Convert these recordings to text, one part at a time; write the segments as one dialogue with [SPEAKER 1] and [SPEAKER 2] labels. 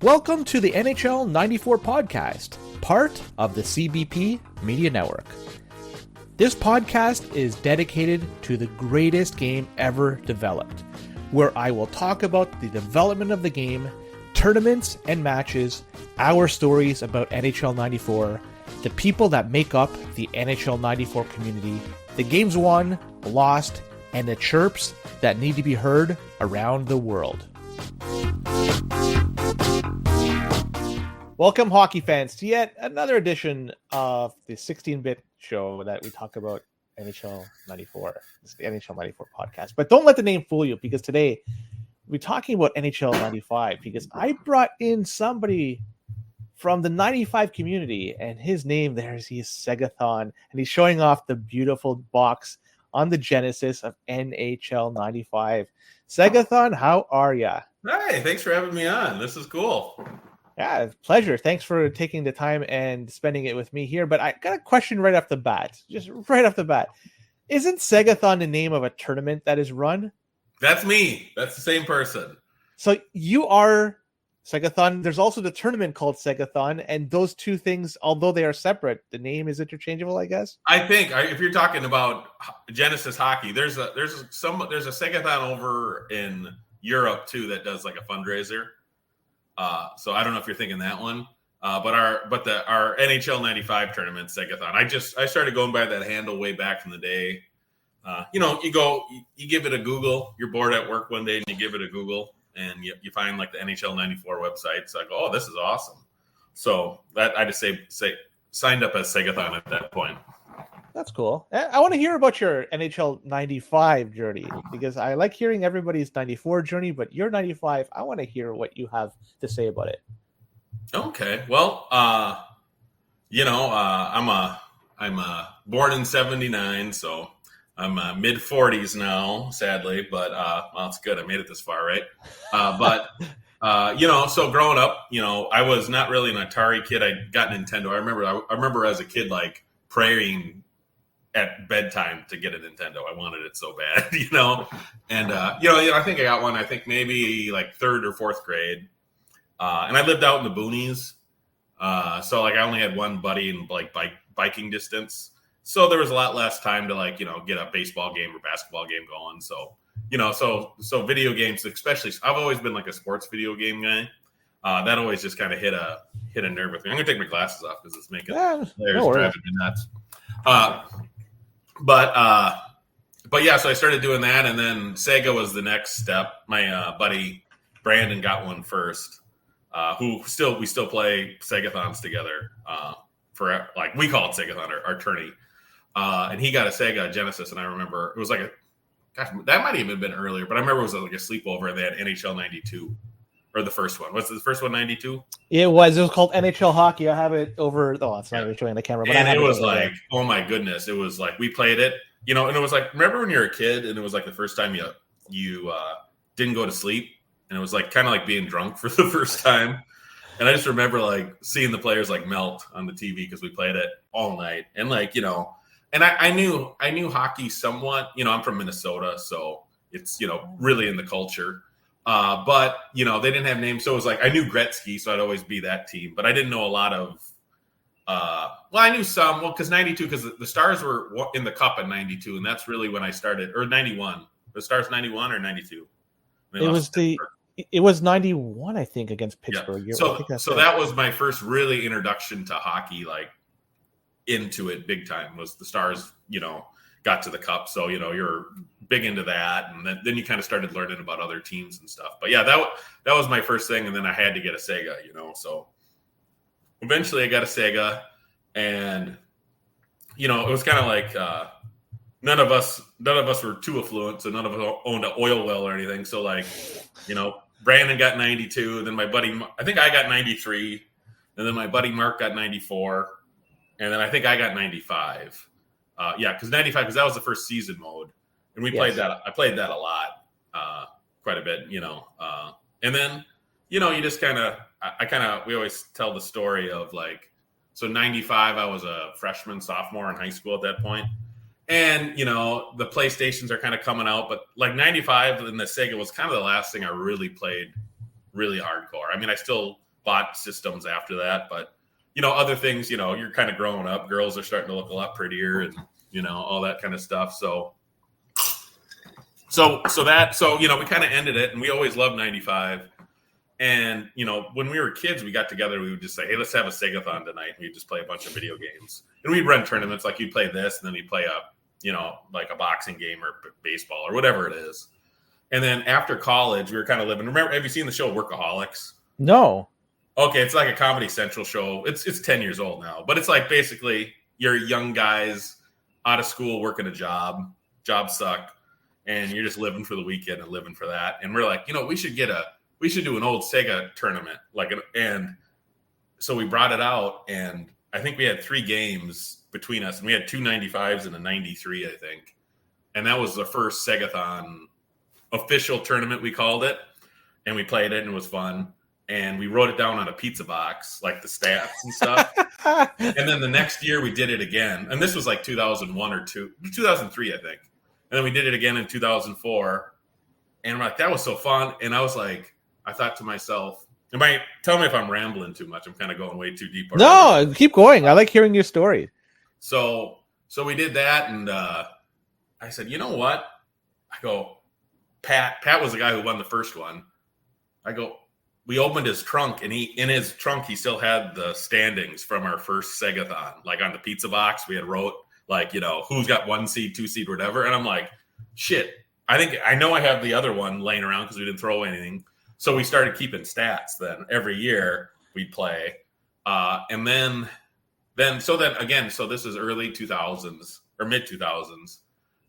[SPEAKER 1] Welcome to the NHL 94 podcast, part of the CBP Media Network. This podcast is dedicated to the greatest game ever developed, where I will talk about the development of the game, tournaments and matches, our stories about NHL 94, the people that make up the NHL 94 community, the games won, lost, and the chirps that need to be heard around the world. Welcome, hockey fans, to yet another edition of the 16-bit show that we talk about NHL 94. It's the NHL 94 podcast. But don't let the name fool you, because today we're talking about NHL 95, because I brought in somebody from the 95 community, and his name there is Segathon, and he's showing off the beautiful box on the Genesis of NHL 95. Segathon, how are ya?
[SPEAKER 2] Hi, thanks for having me on. This is cool.
[SPEAKER 1] Yeah, pleasure. Thanks for taking the time and spending it with me here. But I got a question right off the bat. Just right off the bat. Isn't Segathon the name of a tournament that is run?
[SPEAKER 2] That's me. That's the same person.
[SPEAKER 1] So you are Segathon. There's also the tournament called Segathon. And those two things, although they are separate, the name is interchangeable, I guess?
[SPEAKER 2] I think if you're talking about Genesis hockey, there's a Segathon over in Europe, too, that does like a fundraiser. So I don't know if you're thinking that one, but our NHL 95 tournament Segathon. I started going by that handle way back from the day. You give it a Google. You're bored at work one day and you give it a Google, and you find like the NHL 94 website. So I go, oh, this is awesome. So that I just say signed up as Segathon at that point.
[SPEAKER 1] That's cool. I want to hear about your NHL 95 journey, because I like hearing everybody's 94 journey, but your 95, I want to hear what you have to say about it.
[SPEAKER 2] Okay. Well, I'm born in 79, so I'm mid 40s now, sadly, but well, it's good. I made it this far, right? So growing up, I was not really an Atari kid. I got Nintendo. I remember as a kid, like praying at bedtime to get a Nintendo. I wanted it so bad, and I think I got one. I think maybe like third or fourth grade, and I lived out in the boonies, so like I only had one buddy in like biking distance, so there was a lot less time to like get a baseball game or basketball game going. So so video games, especially, I've always been like a sports video game guy. That always just kind of hit a nerve with me. I'm gonna take my glasses off because it's making players driving me nuts. But yeah, so I started doing that, and then Sega was the next step. My buddy Brandon got one first. We still play Segathons together. For like we call it Segathon, our tourney. And he got a Sega Genesis, and I remember it was like that might have even been earlier, but I remember it was like a sleepover, and they had NHL 92 or the first one. Was the first one 92?
[SPEAKER 1] It was called NHL Hockey. I have it over. Oh, it's not even showing the camera, but
[SPEAKER 2] and it was like, oh my goodness, it was like we played it, and it was like, remember when you were a kid and it was like the first time you didn't go to sleep, and it was like kind of like being drunk for the first time. And I just remember like seeing the players like melt on the TV because we played it all night, and like and I knew hockey somewhat. I'm from Minnesota, so it's really in the culture. But they didn't have names, so it was like I knew Gretzky, so I'd always be that team. But I didn't know a lot of. I knew some. Well, because 92, because the Stars were in the Cup in 92, and that's really when I started. Or 91, the Stars 91 or 92.
[SPEAKER 1] It was 91, I think, against Pittsburgh.
[SPEAKER 2] Yeah. So that was my first really introduction to hockey, like into it big time. Was the Stars, got to the Cup, so you're big into that, and then you kind of started learning about other teams and stuff. But yeah, that was my first thing, and then I had to get a Sega, so eventually I got a Sega, and it was kind of like none of us were too affluent, so none of us owned an oil well or anything. So like Brandon got 92, then my buddy, I think I got 93, and then my buddy Mark got 94, and then I think I got 95. Because 95, because that was the first season mode, and we played that. I played that a lot, quite a bit, and then you just we always tell the story of like, so 95, I was a freshman, sophomore in high school at that point, and the PlayStations are kind of coming out, but like 95 and the Sega was kind of the last thing I really played really hardcore. I mean, I still bought systems after that. But, other things, you're kind of growing up. Girls are starting to look a lot prettier and, all that kind of stuff. So we kind of ended it, and we always loved 95. And, when we were kids, we got together, we would just say, hey, let's have a Segathon tonight. And we'd just play a bunch of video games. And we'd run tournaments, like you'd play this, and then you'd play like a boxing game or baseball or whatever it is. And then after college, we were kind of living. Remember, have you seen the show Workaholics?
[SPEAKER 1] No.
[SPEAKER 2] Okay, it's like a Comedy Central show. It's 10 years old now. But it's like basically you're young guys out of school working a job. Jobs suck. And you're just living for the weekend and living for that. And we're like, we should do an old Sega tournament. And so we brought it out, and I think we had 3 games between us, and we had 2 95s and a 93, I think. And that was the first Segathon official tournament, we called it. And we played it, and it was fun. And we wrote it down on a pizza box, like the stats and stuff. And then the next year we did it again. And this was like 2001 or 2003, I think. And then we did it again in 2004. And we're like, that was so fun. And I was like, I thought to myself, tell me if I'm rambling too much. I'm kind of going way too deep.
[SPEAKER 1] No, keep going. I like hearing your story.
[SPEAKER 2] So we did that. And I said, you know what? I go, Pat was the guy who won the first one. I go, we opened his trunk, and in his trunk, he still had the standings from our first Segathon. Like on the pizza box, we had wrote, like, who's got 1 seed, 2 seed, whatever. And I'm like, shit, I know I have the other one laying around because we didn't throw anything. So we started keeping stats then. Every year we'd play. And then so this is early 2000s or mid 2000s.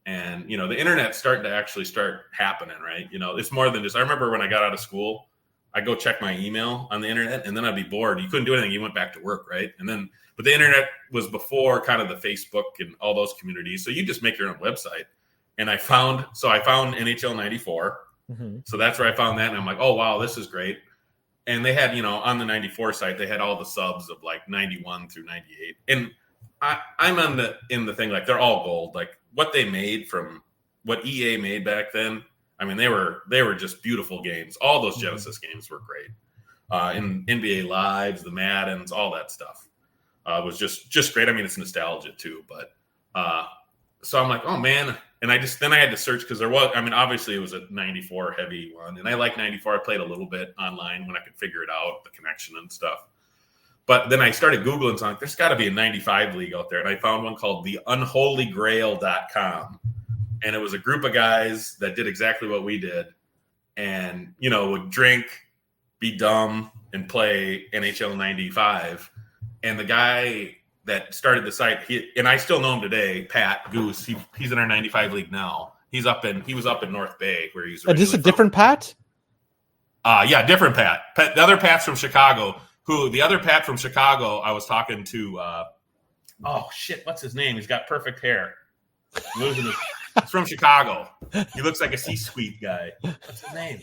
[SPEAKER 2] And, the internet's starting to actually start happening, right? It's more than just, I remember when I got out of school, I go check my email on the internet, and then I'd be bored. You couldn't do anything. You went back to work, right? But the internet was before kind of the Facebook and all those communities. So you just make your own website. And I found NHL 94.
[SPEAKER 1] Mm-hmm.
[SPEAKER 2] So that's where I found that. And I'm like, oh, wow, this is great. And they had, on the 94 site, they had all the subs of like 91 through 98. And I'm in the thing, like they're all gold. Like what they made from what EA made back then, I mean, they were just beautiful games. All those Genesis games were great. In NBA Lives, the Maddens, all that stuff was just great. I mean, it's nostalgia too, but so I'm like, oh man. And I had to search because obviously it was a 94 heavy one, and I like 94. I played a little bit online when I could figure it out, the connection and stuff. But then I started Googling something. There's got to be a 95 league out there, and I found one called the unholygrail.com. And it was a group of guys that did exactly what we did and, would drink, be dumb, and play NHL 95. And the guy that started the site, and I still know him today, Pat Goose, he's in our 95 league now. He was up in North Bay where he's
[SPEAKER 1] Is this a different Pat?
[SPEAKER 2] Yeah, different Pat. The other Pat's from Chicago, I was talking to, oh, shit, what's his name? He's got perfect hair. He's from Chicago. He looks like a C-suite guy. What's his name?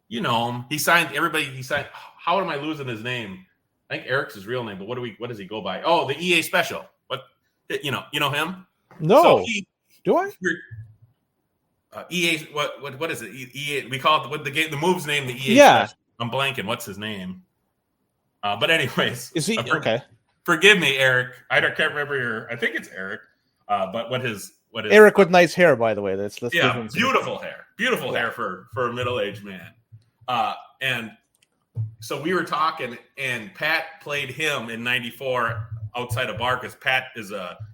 [SPEAKER 2] You know him. He signed. How am I losing his name? I think Eric's his real name, but what does he go by? Oh, the EA special. What? You know him?
[SPEAKER 1] No. Do I?
[SPEAKER 2] EA. What is it? EA. We call it the move's name. The EA.
[SPEAKER 1] Yeah.
[SPEAKER 2] Special. I'm blanking. What's his name? But anyways,
[SPEAKER 1] is he okay?
[SPEAKER 2] Forgive me, Eric. I can't remember I think it's Eric. But what is
[SPEAKER 1] Eric with nice hair, by the way. Let's
[SPEAKER 2] beautiful hair for a middle-aged man. And so we were talking, and Pat played him in '94 outside a bar because Pat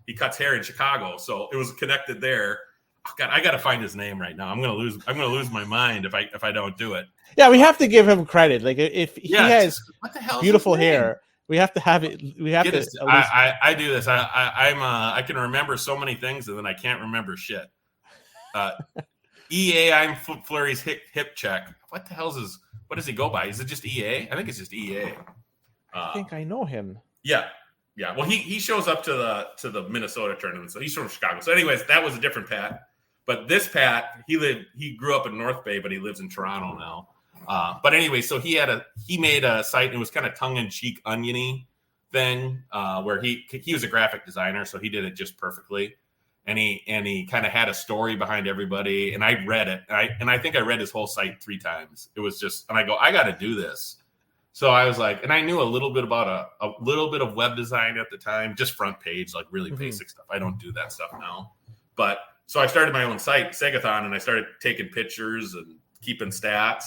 [SPEAKER 2] he cuts hair in Chicago, so it was connected there. Oh, God, I got to find his name right now. I'm gonna lose my mind if I don't do it.
[SPEAKER 1] Yeah, we have to give him credit. Like if he has
[SPEAKER 2] what the hell
[SPEAKER 1] beautiful hair. We have to have it. We have to.
[SPEAKER 2] I do this. I can remember so many things, and then I can't remember shit. EA, I'm Fleury's hip check. What the hell's his? What does he go by? Is it just EA? I think it's just EA.
[SPEAKER 1] I think I know him.
[SPEAKER 2] Yeah. Well, he shows up to the Minnesota tournament, so he's from Chicago. So, anyways, that was a different Pat. But this Pat, he grew up in North Bay, but he lives in Toronto now. But anyway, so he made a site, and it was kind of tongue-in-cheek, oniony thing where he was a graphic designer, so he did it just perfectly, and he kind of had a story behind everybody. And I read it, and I think I read his whole site 3 times. It was just, and I go, I got to do this. So I was like, and I knew a little bit about a little bit of web design at the time, just front page, like really basic stuff. I don't do that stuff now. But so I started my own site, Segathon, and I started taking pictures and keeping stats.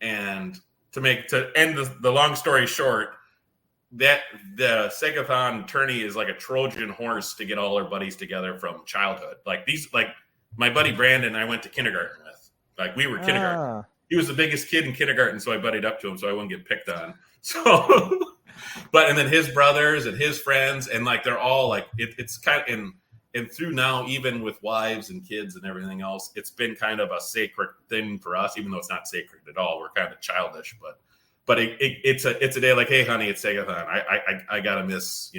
[SPEAKER 2] And to end the long story short, that the Segathon tourney is like a Trojan horse to get all our buddies together from childhood. Like my buddy Brandon, I went to kindergarten with. Like we were kindergarten. He was the biggest kid in kindergarten, so I buddied up to him so I wouldn't get picked on. So, and then his brothers and his friends, and like they're all like it's kind of and through now, even with wives and kids and everything else, it's been kind of a sacred thing for us, even though it's not sacred at all. We're kind of childish, but it's a day like, hey, honey, it's Segathon. I gotta miss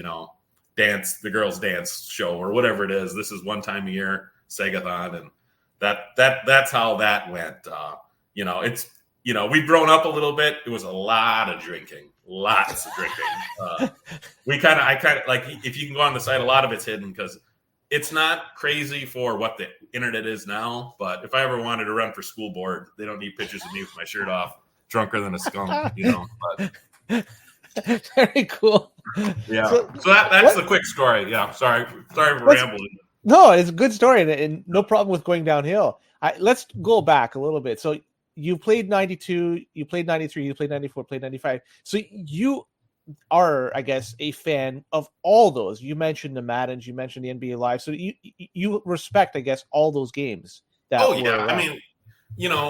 [SPEAKER 2] dance, the girls' dance show or whatever it is. This is one time a year, Segathon, and that's how that went. It's we've grown up a little bit. It was a lot of drinking, lots of drinking. I kind of like, if you can go on the site, a lot of it's hidden because it's not crazy for what the internet is now. But if I ever wanted to run for school board, they don't need pictures of me with my shirt off, drunker than a skunk, But.
[SPEAKER 1] Very cool.
[SPEAKER 2] Yeah. So that's the quick story. Yeah. Sorry for rambling.
[SPEAKER 1] No, it's a good story and no problem with going downhill. Let's go back a little bit. So you played 92, you played 93, you played 94, played 95. So you are, I guess, a fan of all those. You mentioned the Maddens, you mentioned the NBA Live. So you respect, I guess, all those games.
[SPEAKER 2] I mean,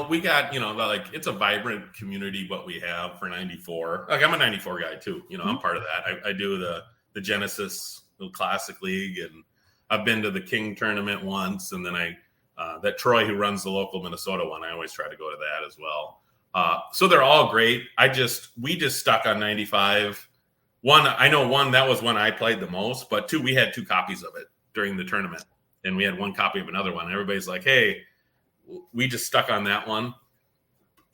[SPEAKER 2] we got, like it's a vibrant community what we have for 94. Like I'm a 94 guy too. I'm part of that. I do the Genesis Classic League, and I've been to the King tournament once, and then that Troy, who runs the local Minnesota one, I always try to go to that as well. So they're all great. We just stuck on 95. I know that was one I played the most, but two, we had 2 copies of it during the tournament, and we had 1 copy of another one. Everybody's like, hey, we just stuck on that one.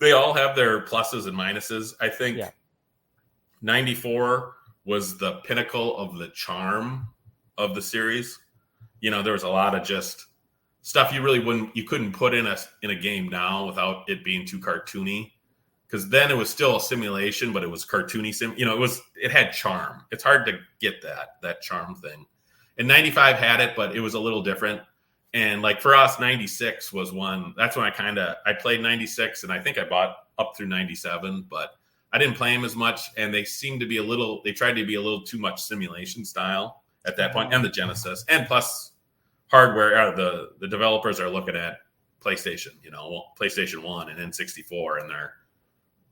[SPEAKER 2] They all have their pluses and minuses. I think 94 was the pinnacle of the charm of the series. There was a lot of just stuff you couldn't put in a game now without it being too cartoony. Because then it was still a simulation, but it was cartoony. It had charm. It's hard to get that charm thing. And 95 had it, but it was a little different. And like for us, 96 was one. That's when I played 96, and I think I bought up through 97, but I didn't play them as much. And they seemed to be they tried to be a little too much simulation style at that point, and the Genesis. And plus hardware, the developers are looking at PlayStation, PlayStation 1 and N64, and they're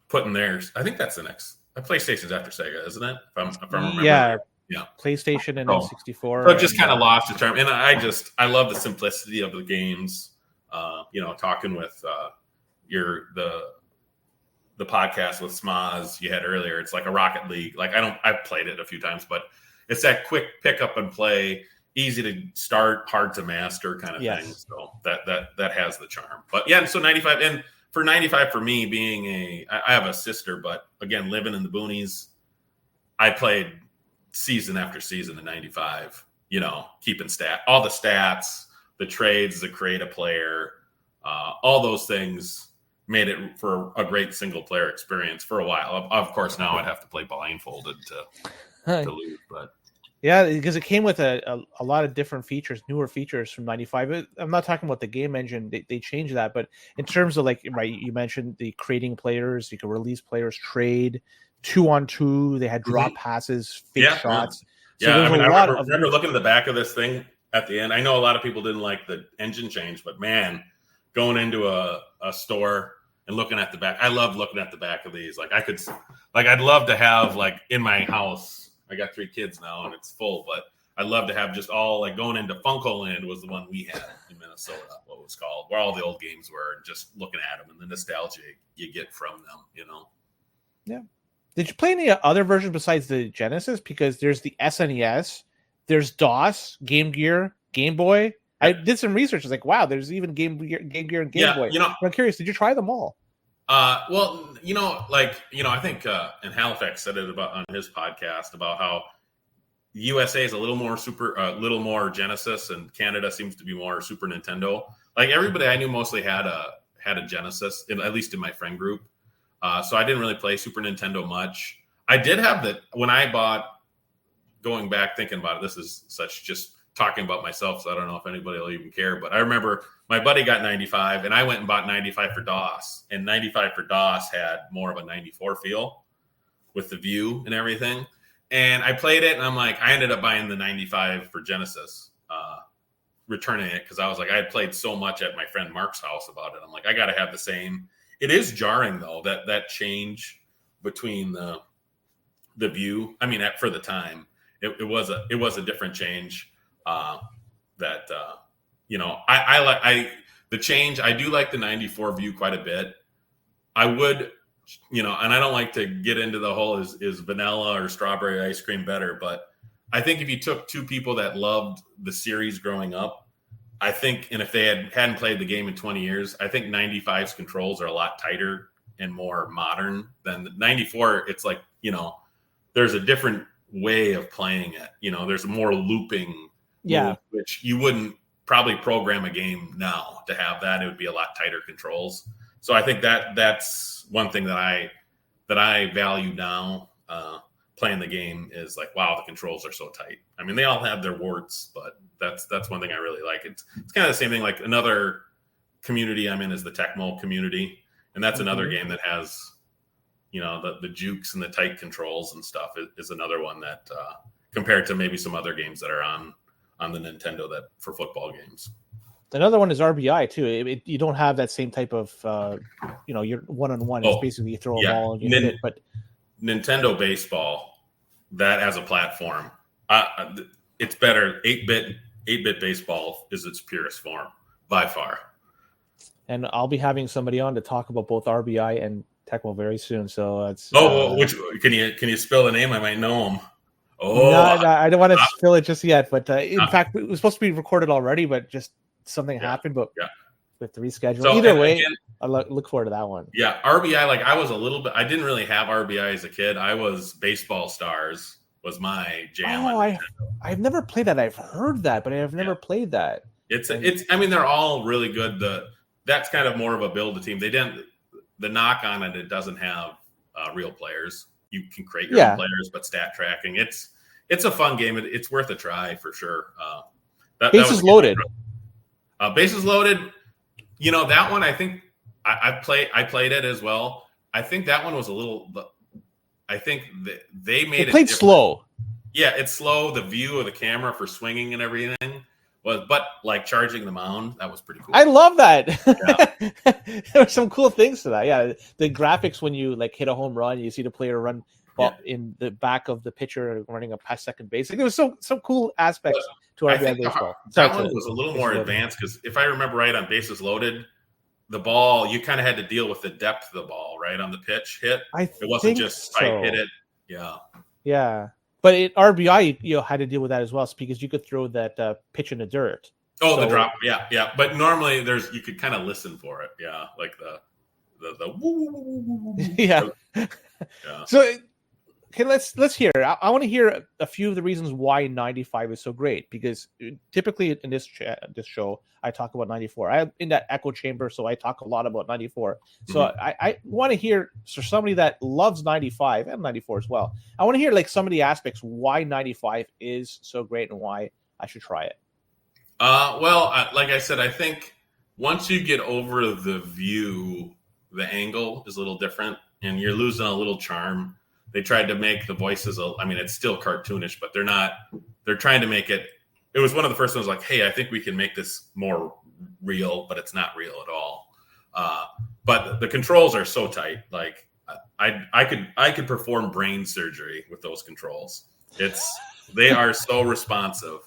[SPEAKER 2] putting theirs. I think that's the next. PlayStation's after Sega, isn't it? If I'm remembering.
[SPEAKER 1] Yeah. PlayStation and N64.
[SPEAKER 2] So it just kind of lost the term. And I love the simplicity of the games. Talking with the podcast with Smaz you had earlier. It's like a Rocket League. Like I've played it a few times, but it's that quick pick up and play, easy to start, hard to master kind of thing. So that has the charm. But yeah, so 95, and for 95 for me I have a sister, but again, living in the boonies, I played season after season in 95, keeping all the stats, the trades, the create a player, all those things made it for a great single player experience for a while. Of course, now I'd have to play blindfolded to lose, but
[SPEAKER 1] yeah, because it came with a lot of different features, newer features from 95. I'm not talking about the game engine. They changed that, but in terms of you mentioned the creating players, you could release players, trade 2-on-2. They had drop passes, fake shots.
[SPEAKER 2] So I remember looking at the back of this thing at the end. I know a lot of people didn't like the engine change, but man, going into a store and looking at the back, I love looking at the back of these. I'd love to have in my house. I got 3 kids now and it's full, but I'd love to have just all going into Funko Land was the one we had in Minnesota, what it was called, where all the old games were, and just looking at them and the nostalgia you get from them,
[SPEAKER 1] Yeah. Did you play any other versions besides the Genesis? Because there's the SNES, there's DOS, Game Gear, Game Boy. I did some research. It's like, wow, there's even Game Gear and Game Boy. I'm curious, did you try them all?
[SPEAKER 2] I think and Halifax said it on his podcast about how USA is a little more Genesis, and Canada seems to be more Super Nintendo. Like everybody I knew mostly had a Genesis, at least in my friend group. So I didn't really play Super Nintendo much. I did have when I bought, going back thinking about it, this is such just talking about myself, so I don't know if anybody will even care, but I remember my buddy got 95 and I went and bought 95 for DOS, and 95 for DOS had more of a 94 feel with the view and everything. And I played it and I'm like, I ended up buying the 95 for Genesis, returning it because I was like, I had played so much at my friend Mark's house about it. I'm like, I got to have the same. It is jarring though, that change between the view. I mean, for the time, it was a different change. I like the change. I do like the 94 view quite a bit. I would, and I don't like to get into the whole is vanilla or strawberry ice cream better, but I think if you took two people that loved the series growing up, I think, and if they hadn't played the game in 20 years, I think 95's controls are a lot tighter and more modern than the 94. It's like, there's a different way of playing it. There's more looping.
[SPEAKER 1] Yeah.
[SPEAKER 2] Which you wouldn't probably program a game now to have that. It would be a lot tighter controls. So I think that's one thing that I value now, playing the game is like, wow, the controls are so tight. I mean, they all have their warts, but that's one thing I really like. It's kind of the same thing. Like another community I'm in is the Tecmo community. And that's another game that has, the jukes and the tight controls and stuff is another one that, compared to maybe some other games that are on the Nintendo that for football games.
[SPEAKER 1] Another one is RBI too. You don't have that same type of, you're one-on-one. It's basically you throw a ball and you hit it. But
[SPEAKER 2] Nintendo Baseball, that as a platform, it's better. 8-bit baseball is its purest form by far.
[SPEAKER 1] And I'll be having somebody on to talk about both RBI and Tecmo very soon. So it's
[SPEAKER 2] which can you spell the name? I might know him.
[SPEAKER 1] Oh, no, I don't want to spill it just yet. But in fact, it was supposed to be recorded already, but just something happened. But with the reschedule, so, either way, I look forward to that one.
[SPEAKER 2] Yeah, RBI. Like I was a little bit. I didn't really have RBI as a kid. I was Baseball Stars was my jam.
[SPEAKER 1] Oh, I've never played that. I've heard that, but I've never played that.
[SPEAKER 2] It's. I mean, they're all really good. That's kind of more of a build a team. They didn't. The knock on it, it doesn't have real players. You can create your own players, but stat tracking. It's a fun game. It's worth a try for sure.
[SPEAKER 1] Bases Loaded.
[SPEAKER 2] Bases Loaded. That one I think I played it as well. I think that one was a little. I think they made it
[SPEAKER 1] played slow.
[SPEAKER 2] Yeah, it's slow. The view of the camera for swinging and everything but like charging the mound, that was pretty cool. I
[SPEAKER 1] love that. Yeah. There were some cool things to that. Yeah, the graphics when you like hit a home run, you see the player run in the back of the pitcher running up past second base. Like, there was some cool aspects to RBI baseball.
[SPEAKER 2] That one was a little more advanced because if I remember right, on Bases Loaded, the ball, you kind of had to deal with the depth of the ball, right, on the pitch hit. It wasn't just strike hit it. Yeah.
[SPEAKER 1] Yeah. But at RBI, had to deal with that as well, because you could throw that pitch in the dirt.
[SPEAKER 2] Oh, the drop. Yeah. But normally you could kind of listen for it. Yeah. Like the woo.
[SPEAKER 1] Yeah. So, okay, let's hear. I want to hear a few of the reasons why 95 is so great, because typically in this show I talk about 94. I'm in that echo chamber, so I talk a lot about 94. So I want to hear, for somebody that loves 95 and 94 as well, I want to hear like some of the aspects why 95 is so great and why I should try it.
[SPEAKER 2] Like I said, I think once you get over the view, the angle is a little different, and you're losing a little charm. They tried to make the voices, it's still cartoonish, but they're trying to make it. It was one of the first ones like, hey, I think we can make this more real, but it's not real at all. But the controls are so tight. Like I could perform brain surgery with those controls. They are so responsive.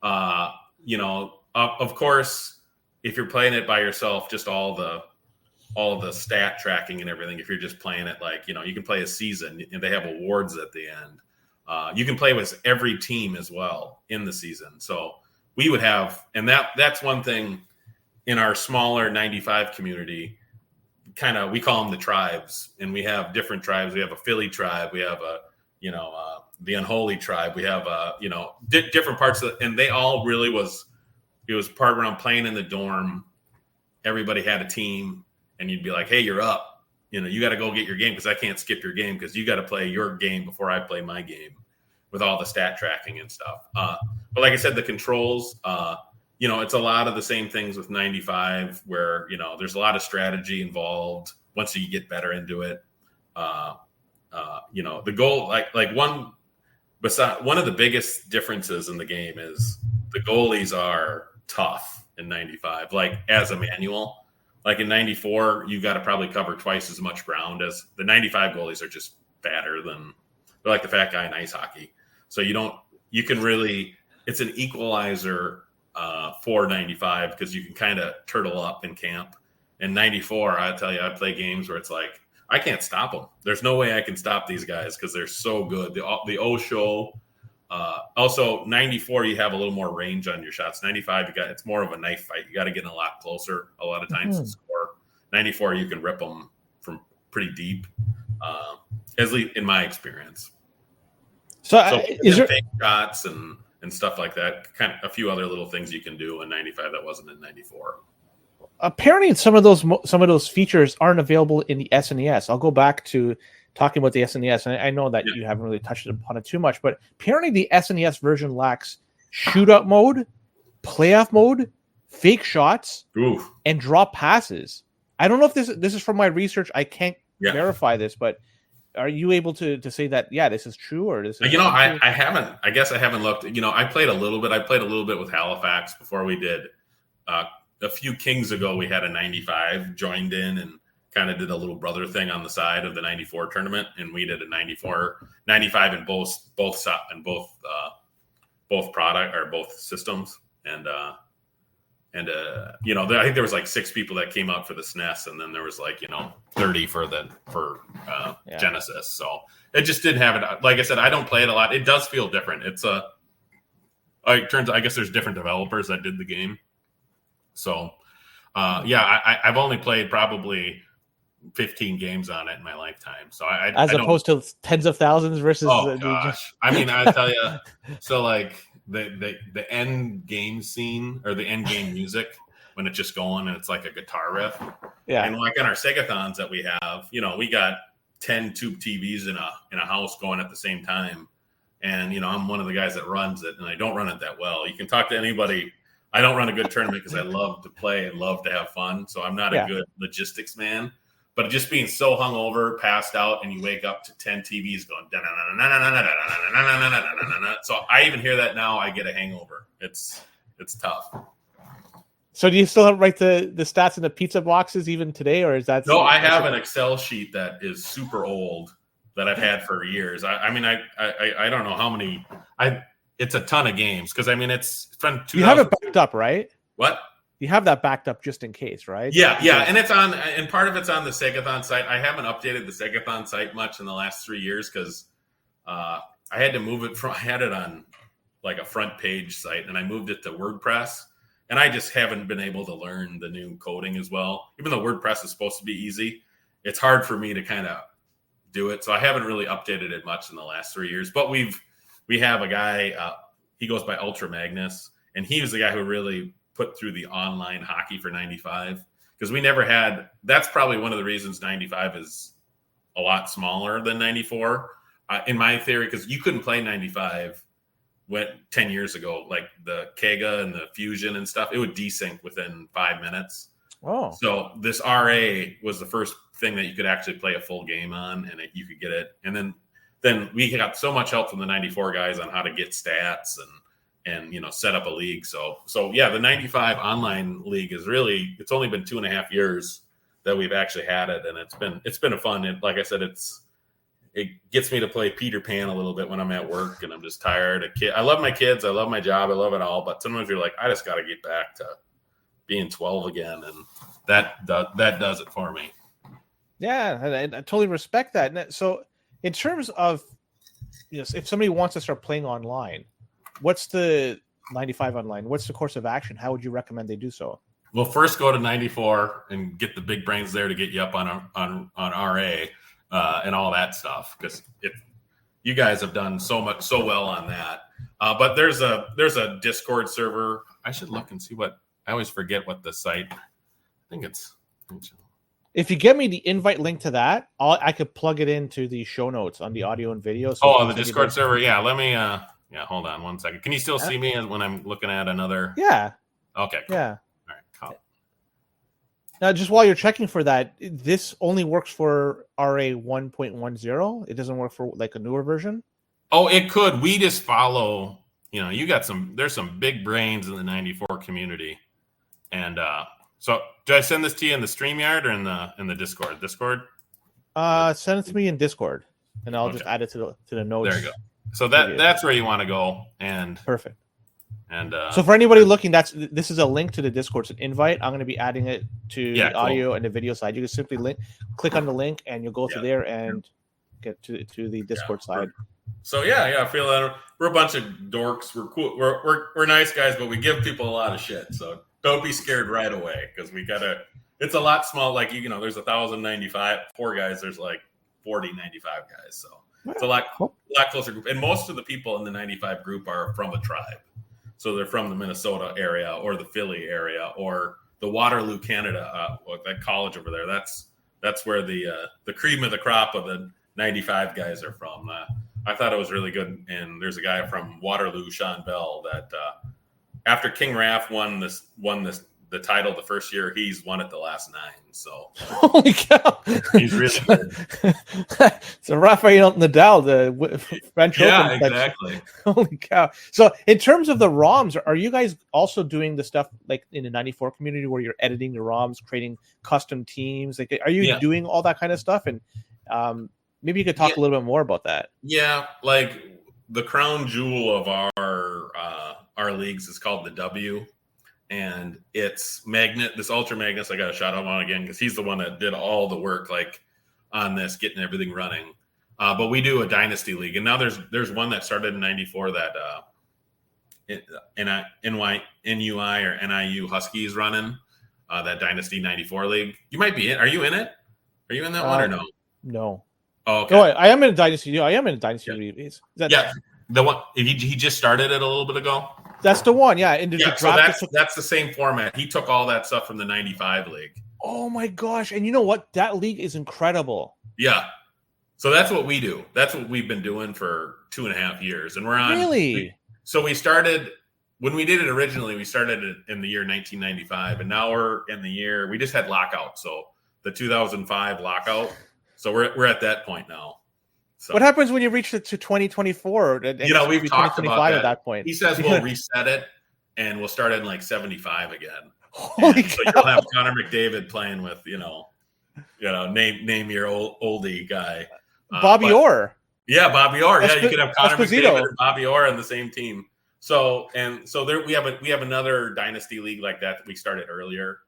[SPEAKER 2] Of course, if you're playing it by yourself, just all the stat tracking and everything. If you're just playing it like, you can play a season and they have awards at the end. You can play with every team as well in the season. So we would have, and that's one thing in our smaller 95 community, we call them the tribes, and we have different tribes. We have a Philly tribe. We have the Unholy tribe. We have, different parts of it. And they all really it was part around playing in the dorm. Everybody had a team. And you'd be like, hey, you're up. you got to go get your game because I can't skip your game because you got to play your game before I play my game with all the stat tracking and stuff. But like I said, the controls, it's a lot of the same things with 95 where, there's a lot of strategy involved once you get better into it. The goal, one of the biggest differences in the game is the goalies are tough in 95, like as a manual. Like in 94, you got to probably cover twice as much ground as the 95 goalies are just fatter than they're like the fat guy in ice hockey. So it's an equalizer for 95 because you can kind of turtle up in camp. In 94, I tell you, I play games where it's like, I can't stop them. There's no way I can stop these guys because they're so good. The O show. Also, 94, you have a little more range on your shots. 95, it's more of a knife fight. You got to get in a lot closer a lot of times to score. 94, you can rip them from pretty deep, at least in my experience.
[SPEAKER 1] So
[SPEAKER 2] is there fake shots and stuff like that? Kind of a few other little things you can do in 95 that wasn't in 94.
[SPEAKER 1] Apparently, some of those features aren't available in the SNES. I'll go back to talking about the SNES, and I know that you haven't really touched upon it too much, but apparently the SNES version lacks shootout mode, playoff mode, fake shots, and drop passes. I don't know if this is from my research. I can't verify this, but are you able to say that, this is true, or this is
[SPEAKER 2] I haven't. I guess I haven't looked. I played a little bit. I played a little bit with Halifax before we did. A few Kings ago, we had a 95 joined in and kind of did a little brother thing on the side of the 94 tournament, and we did a 95 in both product or both systems, and I think there was like 6 people that came out for the SNES, and then there was 30 for Genesis. So it just didn't have it. Like I said, I don't play it a lot. It does feel different. I guess there's different developers that did the game. So, I've only played probably 15 games on it in my lifetime. So
[SPEAKER 1] as opposed to tens of thousands versus.
[SPEAKER 2] Oh gosh! I mean, I tell you, so like the end game scene or the end game music when it's just going and it's like a guitar riff. Yeah. And like on our Segathons that we have, we got 10 tube TVs in a house going at the same time, and I'm one of the guys that runs it, and I don't run it that well. You can talk to anybody. I don't run a good tournament because I love to play and love to have fun. So I'm not a good logistics man. But just being so hungover, passed out, and you wake up to 10 TVs going, so I even hear that now, I get a hangover. It's tough.
[SPEAKER 1] So do you still write the stats in the pizza boxes even today, or is that?
[SPEAKER 2] No, I have an Excel sheet that is super old that I've had for years. I don't know how many. It's a ton of games because it's from 2000.
[SPEAKER 1] You have it backed up, right?
[SPEAKER 2] What?
[SPEAKER 1] You have that backed up just in case, right?
[SPEAKER 2] Yeah, and and part of it's on the Segathon site. I haven't updated the Segathon site much in the last 3 years because I had to move it I had it on like a front page site, and I moved it to WordPress, and I just haven't been able to learn the new coding as well. Even though WordPress is supposed to be easy, it's hard for me to kind of do it. So I haven't really updated it much in the last 3 years. But we have a guy, he goes by Ultra Magnus, and he was the guy who really put through the online hockey for 95 because we never had. That's probably one of the reasons 95 is a lot smaller than 94 in my theory, because you couldn't play 95 10 years ago, like the Kega and the Fusion and stuff. It would desync within 5 minutes.
[SPEAKER 1] Oh,
[SPEAKER 2] so this RA was the first thing that you could actually play a full game on, and you could get it. And then we got so much help from the 94 guys on how to get stats and set up a league. So the 95 online league is really, it's only been 2.5 years that we've actually had it. And it's been a fun, like I said, it gets me to play Peter Pan a little bit when I'm at work and I'm just tired. I love my kids. I love my job. I love it all. But sometimes you're like, I just got to get back to being 12 again. And that does it for me.
[SPEAKER 1] Yeah. I totally respect that. So in terms of, if somebody wants to start playing online, what's the 95 online? What's the course of action? How would you recommend they do so?
[SPEAKER 2] Well, first go to 94 and get the big brains there to get you up on RA and all that stuff, because you guys have done so well on that. But there's a Discord server. I should look and see what. I always forget what the site. I think it's.
[SPEAKER 1] If you get me the invite link to that, I could plug it into the show notes on the audio and video. So
[SPEAKER 2] on the Discord server. Yeah, let me. Hold on 1 second. Can you still see me when I'm looking at another?
[SPEAKER 1] Yeah.
[SPEAKER 2] Okay. Cool.
[SPEAKER 1] Yeah.
[SPEAKER 2] All right. Cool.
[SPEAKER 1] Now, just while you're checking for that, this only works for RA 1.10. It doesn't work for like a newer version.
[SPEAKER 2] Oh, it could. We just follow. You got there's some big brains in the 94 community, and so do I send this to you in the StreamYard or in the Discord? Discord.
[SPEAKER 1] Send it to me in Discord, and I'll just add it to the notes.
[SPEAKER 2] There you go. So that's where you want to go, and
[SPEAKER 1] perfect.
[SPEAKER 2] And
[SPEAKER 1] so for anybody looking, this is a link to the Discord. It's an invite. I'm going to be adding it to the audio and the video side. You can simply click on the link, and you'll go to there and get to the Discord side.
[SPEAKER 2] So I feel that we're a bunch of dorks. We're cool. We're nice guys, but we give people a lot of shit. So don't be scared right away, because we gotta. It's a lot small. Like there's 1,095 poor guys. There's like 4095 guys. So it's a lot closer group. And most of the people in the 95 group are from a tribe. So they're from the Minnesota area or the Philly area or the Waterloo, Canada, that college over there. That's where the cream of the crop of the 95 guys are from. I thought it was really good. And there's a guy from Waterloo, Sean Bell, that after King Raff won the title the first year, he's won it the last 9. So
[SPEAKER 1] holy cow,
[SPEAKER 2] he's really good.
[SPEAKER 1] So Rafael Nadal, the French Open.
[SPEAKER 2] Exactly.
[SPEAKER 1] Holy cow! So in terms of the ROMs, are you guys also doing the stuff like in the 94 community where you're editing the ROMs, creating custom teams? Like, are you doing all that kind of stuff? And maybe you could talk a little bit more about that.
[SPEAKER 2] Yeah, like the crown jewel of our leagues is called the W. And it's this Ultra Magnus. I got to shout out on again because he's the one that did all the work, like on this, getting everything running. But we do a dynasty league, and now there's one that started in '94 that NUI or NIU Huskies running that Dynasty '94 league. You might be in. Are you in it? Are you in that one or no?
[SPEAKER 1] No.
[SPEAKER 2] Oh, okay.
[SPEAKER 1] No, I am in a dynasty. I am in a dynasty league. Is that
[SPEAKER 2] the one he just started it a little bit ago.
[SPEAKER 1] That's the one, yeah. And
[SPEAKER 2] so that's the same format. He took all that stuff from the 95 league.
[SPEAKER 1] Oh my gosh. And you know what? That league is incredible.
[SPEAKER 2] Yeah. So that's what we do. That's what we've been doing for 2.5 years. And we're on.
[SPEAKER 1] Really?
[SPEAKER 2] So we started, when we did it originally, we started it in the year 1995. And now we're in the year, we just had lockout. So the 2005 lockout. So we're at that point now. So,
[SPEAKER 1] what happens when you reach it to 2024?
[SPEAKER 2] We've talked about that.
[SPEAKER 1] At that point.
[SPEAKER 2] He says we'll reset it, and we'll start in like 75 again.
[SPEAKER 1] Holy cow.
[SPEAKER 2] So you'll have Connor McDavid playing with, name your oldie guy,
[SPEAKER 1] Bobby Orr.
[SPEAKER 2] Yeah, Bobby Orr. Yeah, you could have Connor
[SPEAKER 1] Esposito.
[SPEAKER 2] McDavid and Bobby Orr on the same team. So there we have another dynasty league like that we started earlier.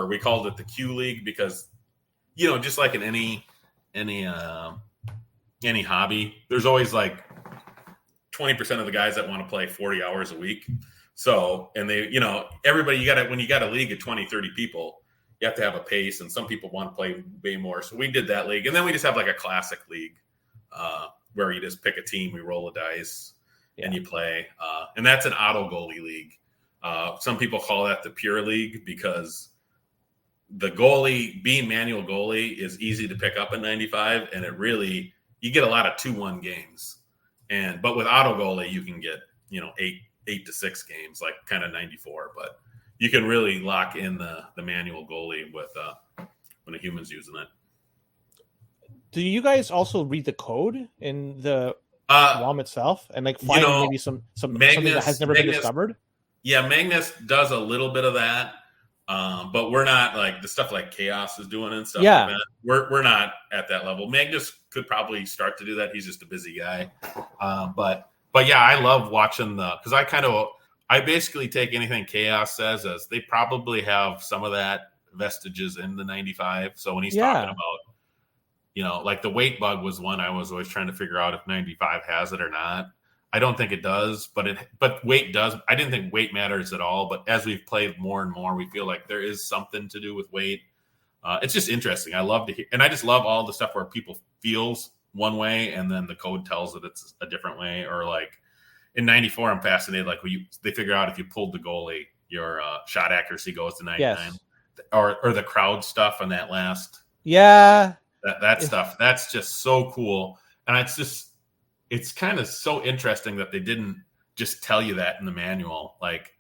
[SPEAKER 2] We called it the Q League because, just like in any hobby, there's always like 20% of the guys that want to play 40 hours a week. So, and they, everybody, when you got a league of 20, 30 people, you have to have a pace, and some people want to play way more. So we did that league. And then we just have like a classic league where you just pick a team, we roll a dice and you play. And that's an auto goalie league. Some people call that the pure league because the goalie, being manual goalie, is easy to pick up in 95. And it really, you get a lot of 2-1 games, but with auto goalie, you can get 8 to 6 games, like kind of 94. But you can really lock in the manual goalie with when a human's using it.
[SPEAKER 1] Do you guys also read the code in the ROM itself and find maybe something that has never been discovered?
[SPEAKER 2] Yeah, Magnus does a little bit of that. But we're not like the stuff like Chaos is doing and stuff like that. We're not at that level. Magnus could probably start to do that. He's just a busy guy. But yeah, I love watching because I basically take anything Chaos says as they probably have some of that vestiges in the 95. So when he's talking about, like the weight bug was one I was always trying to figure out if 95 has it or not. I don't think it does, but weight does. I didn't think weight matters at all, but as we've played more and more, we feel like there is something to do with weight. It's just interesting. I love to hear, and I just love all the stuff where people feels one way and then the code tells that it's a different way. Or like in 94, I'm fascinated. Like they figure out if you pulled the goalie, your shot accuracy goes to 99. Yes. or the crowd stuff on that last
[SPEAKER 1] Yeah.
[SPEAKER 2] that stuff. That's just so cool. And it's kind of so interesting that they didn't just tell you that in the manual. Like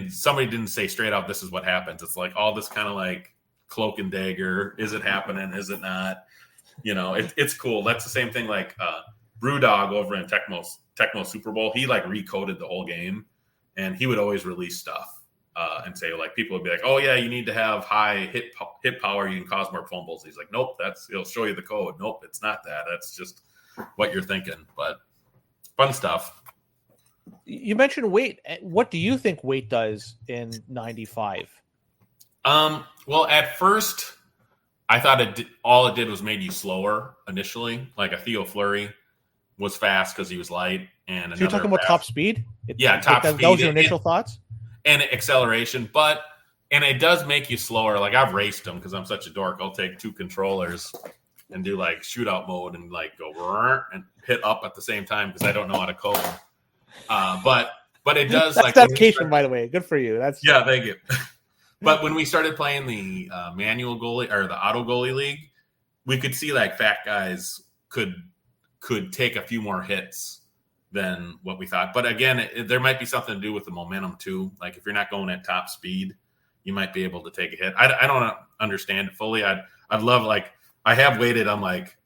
[SPEAKER 2] somebody didn't say straight out, this is what happens. It's like all this kind of like cloak and dagger. Is it happening? Is it not? It's cool. That's the same thing. Like Brewdog over in Tecmo Super Bowl, he like recoded the whole game, and he would always release stuff and say like people would be like, oh yeah, you need to have high hit power. You can cause more fumbles. He's like, nope, it'll show you the code. Nope, it's not that. That's just what you're thinking. But fun stuff.
[SPEAKER 1] You mentioned weight. What do you think weight does in 95?
[SPEAKER 2] Well, at first, I thought all it did was made you slower initially. Like a Theo Fleury was fast because he was light. And
[SPEAKER 1] so you're talking about top speed?
[SPEAKER 2] Top speed.
[SPEAKER 1] That was your initial thoughts?
[SPEAKER 2] And acceleration. And it does make you slower. Like I've raced them because I'm such a dork. I'll take 2 controllers and do like shootout mode and like go and hit up at the same time because I don't know how to code. But it does.
[SPEAKER 1] That's
[SPEAKER 2] like
[SPEAKER 1] dedication, by the way. Good for you.
[SPEAKER 2] Thank you. But when we started playing the manual goalie or the auto goalie league, we could see like fat guys could take a few more hits than what we thought. But again, there might be something to do with the momentum too. Like if you're not going at top speed, you might be able to take a hit. I don't understand it fully. I'd love, like, I have waited. I'm like,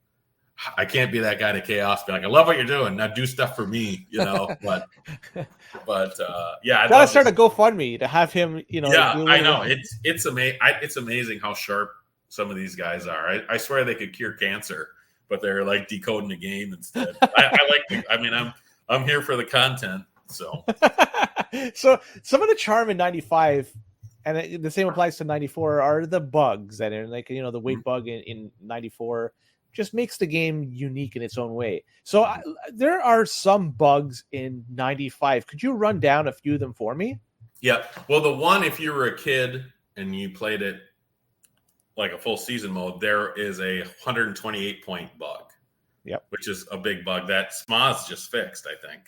[SPEAKER 2] I can't be that guy to chaos. Be like, I love what you're doing. Now do stuff for me, But yeah,
[SPEAKER 1] gotta start a GoFundMe to have him.
[SPEAKER 2] Yeah, I know it's amazing. It's amazing how sharp some of these guys are. I swear they could cure cancer, but they're like decoding the game instead. I'm here for the content. So,
[SPEAKER 1] so some of the charm in 95, and the same applies to 94, are the bugs that are like the weight bug in 94. Just makes the game unique in its own way. So there are some bugs in 95. Could you run down a few of them for me?
[SPEAKER 2] Yeah. Well, the one, if you were a kid and you played it like a full season mode, there is a 128 point bug.
[SPEAKER 1] Yep.
[SPEAKER 2] Which is a big bug that Smaz just fixed, I think.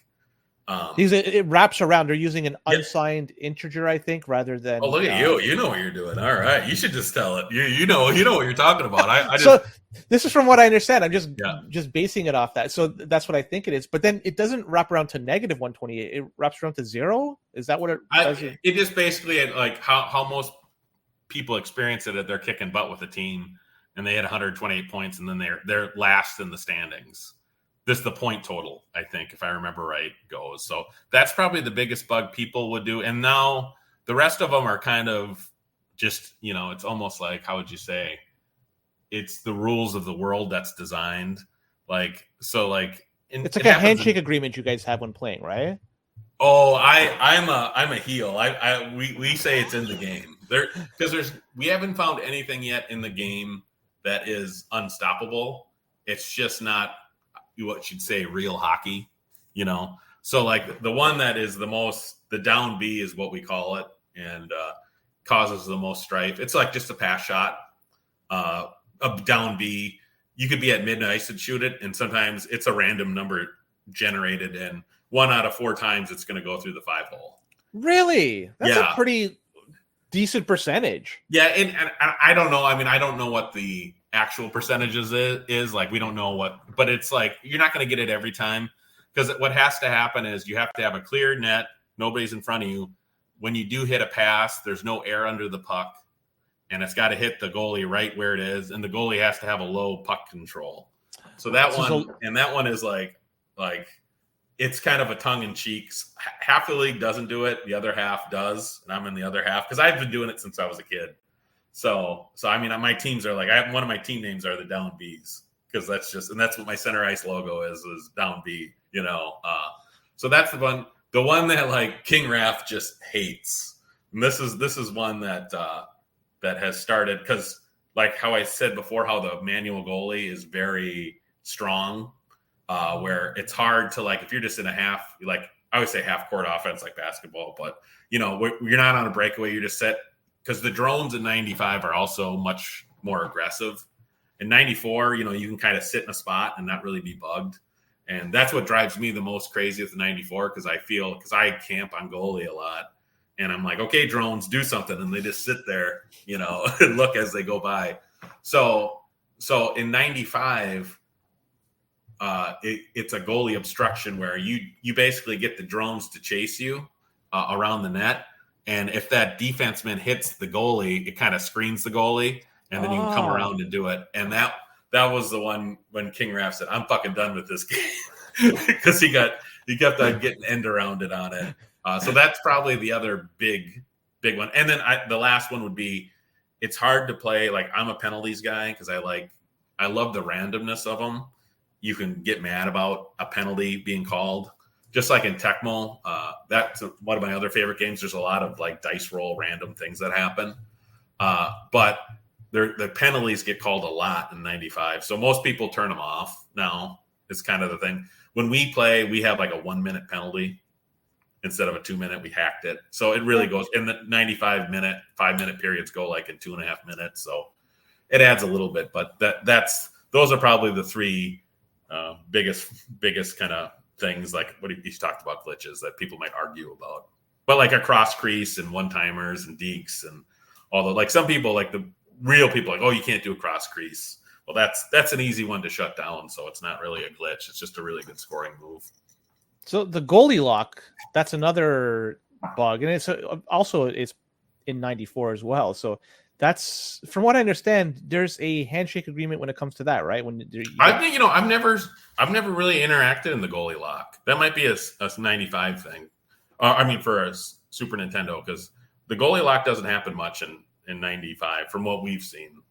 [SPEAKER 1] It wraps around. They're using an unsigned integer, I think, rather than.
[SPEAKER 2] Oh, look at you! You know what you're doing. All right, you should just tell it. You know what you're talking about.
[SPEAKER 1] So this is from what I understand. I'm just basing it off that. So that's what I think it is. But then it doesn't wrap around to negative 128. It wraps around to 0. Is that what it does?
[SPEAKER 2] It just basically like how most people experience it. That they're kicking butt with a team and they hit 128 points, and then they're last in the standings. This is the point total, I think, if I remember right, goes. So that's probably the biggest bug people would do. And now the rest of them are kind of just, it's almost like, how would you say? It's the rules of the world that's designed. It's like
[SPEAKER 1] a handshake agreement you guys have when playing, right?
[SPEAKER 2] Oh, I'm a heel. We say it's in the game because we haven't found anything yet in the game that is unstoppable. It's just not what you'd say real hockey, So like the one that is the down B is what we call it, and causes the most strife. It's like just a pass shot, a down B. You could be at mid-ice and shoot it, and sometimes it's a random number generated, and 1 out of 4 times it's going to go through the 5-hole.
[SPEAKER 1] Really? That's a pretty decent percentage.
[SPEAKER 2] Yeah, and I don't know. I don't know what the actual percentages is like. We don't know but it's like you're not going to get it every time, because what has to happen is you have to have a clear net. Nobody's in front of you. When you do hit a pass, there's no air under the puck, and it's got to hit the goalie right where it is, and the goalie has to have a low puck control. So that one is like it's kind of a tongue-in-cheek. Half the league doesn't do it. The other half does. And I'm in the other half because I've been doing it since I was a kid. So my teams are like, one of my team names are the Down Bs, because that's what my center ice logo is Down B, So that's the one that like King Raff just hates. And this is one that has started, because like how I said before, how the manual goalie is very strong. Where it's hard to, like, if you're just in a half, like I always say half court offense like basketball, but you're not on a breakaway, you're just set, because the drones in 95 are also much more aggressive. In 94, you can kind of sit in a spot and not really be bugged. And that's what drives me the most crazy with the 94, because I camp on goalie a lot. And I'm like, okay, drones, do something. And they just sit there, and look as they go by. So in 95, it's a goalie obstruction where you basically get the drones to chase you around the net. And if that defenseman hits the goalie, it kind of screens the goalie, and then you can come around and do it. And that was the one when King Raff said, I'm fucking done with this game, because he kept on getting end around it on it. So that's probably the other big one. And then the last one would be, it's hard to play. Like, I'm a penalties guy because I love the randomness of them. You can get mad about a penalty being called, just like in Tecmo. That's one of my other favorite games. There's a lot of like dice roll random things that happen, but the penalties get called a lot in 95. So most people turn them off now. It's kind of the thing. When we play, we have like a 1 minute penalty instead of a 2 minute. We hacked it, so it really goes in the 5 minute periods go like in 2.5 minutes. So it adds a little bit, but those are probably the three biggest kind of things. Like what you talked about, glitches that people might argue about, but like a cross crease and one timers and deeks and all the, like, some people, like the real people, like, oh, you can't do a cross crease. Well, that's an easy one to shut down, so it's not really a glitch. It's just a really good scoring move.
[SPEAKER 1] So the goalie lock, that's another bug, and it's in 94 as well. So that's, from what I understand, there's a handshake agreement when it comes to that, right?
[SPEAKER 2] I think, I've never really interacted in the goalie lock. That might be a 95 thing. For a Super Nintendo, because the goalie lock doesn't happen much in 95 from what we've seen.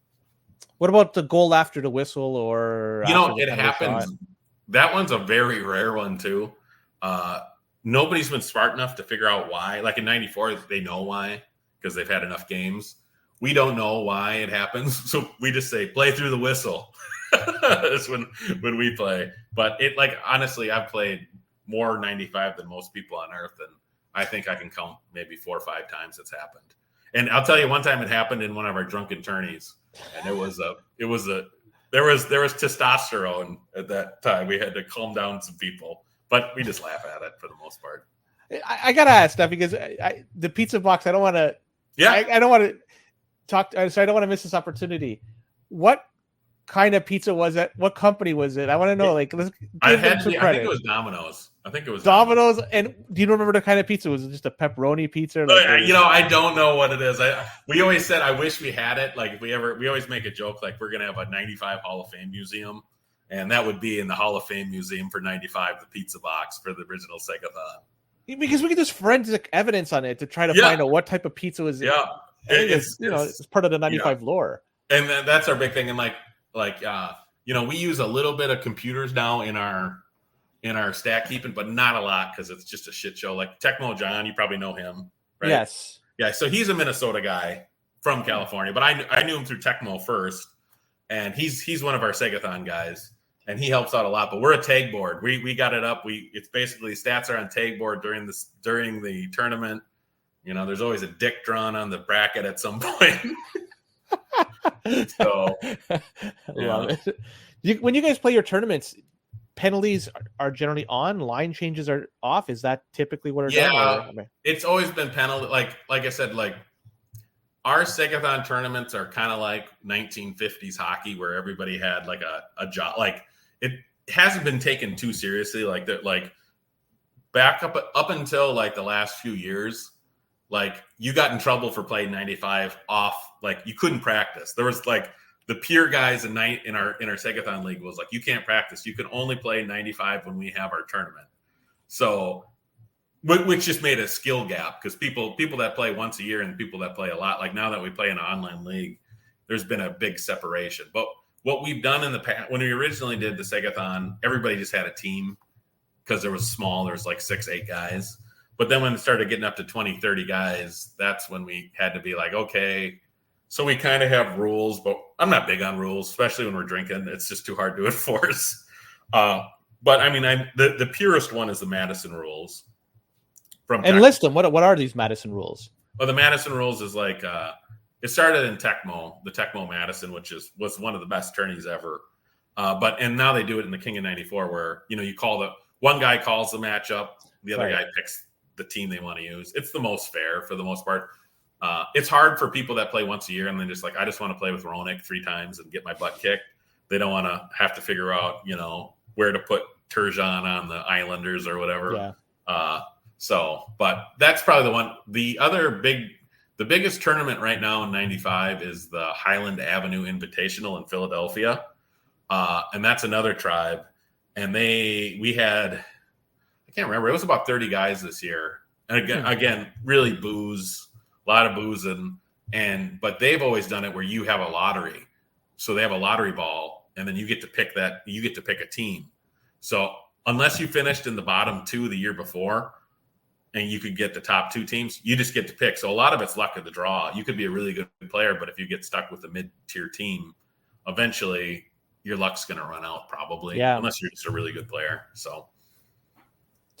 [SPEAKER 1] What about the goal after the whistle, or
[SPEAKER 2] it happens? That one's a very rare one too. Nobody's been smart enough to figure out why. Like in 94, they know why because they've had enough games. We don't know why it happens, so we just say play through the whistle. That's when we play. But it, like, honestly, I've played more 95 than most people on Earth, and I think I can count maybe 4 or 5 times it's happened. And I'll tell you, one time it happened in one of our drunken tourneys, and there was testosterone at that time. We had to calm down some people, but we just laugh at it for the most part.
[SPEAKER 1] I gotta ask that because the pizza box. I don't want to. Yeah, I don't want to talk. So I don't want to miss this opportunity. What kind of pizza was it? What company was it? I want to know. Like, let's give them some credit.
[SPEAKER 2] I think it was Domino's.
[SPEAKER 1] Domino's. And do you remember the kind of pizza? Was it just a pepperoni pizza?
[SPEAKER 2] I don't know what it is. We always said, I wish we had it. Like, we always make a joke, like, we're going to have a 95 Hall of Fame museum. And that would be in the Hall of Fame museum for 95, the pizza box for the original Segathon.
[SPEAKER 1] Because we get this forensic evidence on it to try to find out what type of pizza was.
[SPEAKER 2] Yeah.
[SPEAKER 1] It's part of the 95 lore.
[SPEAKER 2] And that's our big thing. And we use a little bit of computers now in our stat keeping, but not a lot because it's just a shit show. Like Tecmo John, you probably know him, right?
[SPEAKER 1] Yes.
[SPEAKER 2] Yeah, so he's a Minnesota guy from California, but I knew him through Tecmo first, and he's one of our Segathon guys, and he helps out a lot. But we're a tag board. We got it up. It's basically stats are on tag board during the tournament. There's always a dick drawn on the bracket at some point. So,
[SPEAKER 1] love it. When you guys play your tournaments, penalties are generally on, line changes are off. Is that typically what are done? Yeah,
[SPEAKER 2] it's always been penalty. Like I said, like our Segathon tournaments are kind of like 1950s hockey, where everybody had like a job. Like, it hasn't been taken too seriously. Like that, like back up until like the last few years. Like, you got in trouble for playing 95 off. Like, you couldn't practice. There was like the peer guys in our Segathon league was like, you can't practice. You can only play 95 when we have our tournament. So, which just made a skill gap, because people that play once a year and people that play a lot, like now that we play in an online league, there's been a big separation. But what we've done in the past, when we originally did the Segathon, everybody just had a team because there was small. There was like 6-8 guys. But then when it started getting up to 20, 30 guys, that's when we had to be like, okay, so we kind of have rules, but I'm not big on rules, especially when we're drinking. It's just too hard to enforce. But I mean, the purest one is the Madison rules.
[SPEAKER 1] And list them. What are these Madison rules?
[SPEAKER 2] Well, the Madison rules is like, it started in Tecmo, the Tecmo Madison, which was one of the best tourneys ever. And now they do it in the King of 94, where, you call one guy calls the matchup, the other guy picks the team they want to use. It's the most fair for the most part. It's hard for people that play once a year and then just like, I just want to play with Roenick 3 times and get my butt kicked. They don't want to have to figure out, where to put Turgeon on the Islanders or whatever.
[SPEAKER 1] Yeah.
[SPEAKER 2] But that's probably the one. The biggest tournament right now in 95 is the Highland Avenue Invitational in Philadelphia. And that's another tribe. And we had, I can't remember, it was about 30 guys this year. And again, really a lot of boozing. But they've always done it where you have a lottery. So they have a lottery ball, and then you get to pick a team. So unless you finished in the bottom 2 the year before, and you could get the top 2 teams, you just get to pick. So a lot of it's luck of the draw. You could be a really good player, but if you get stuck with a mid-tier team, eventually your luck's going to run out probably, unless you're just a really good player. So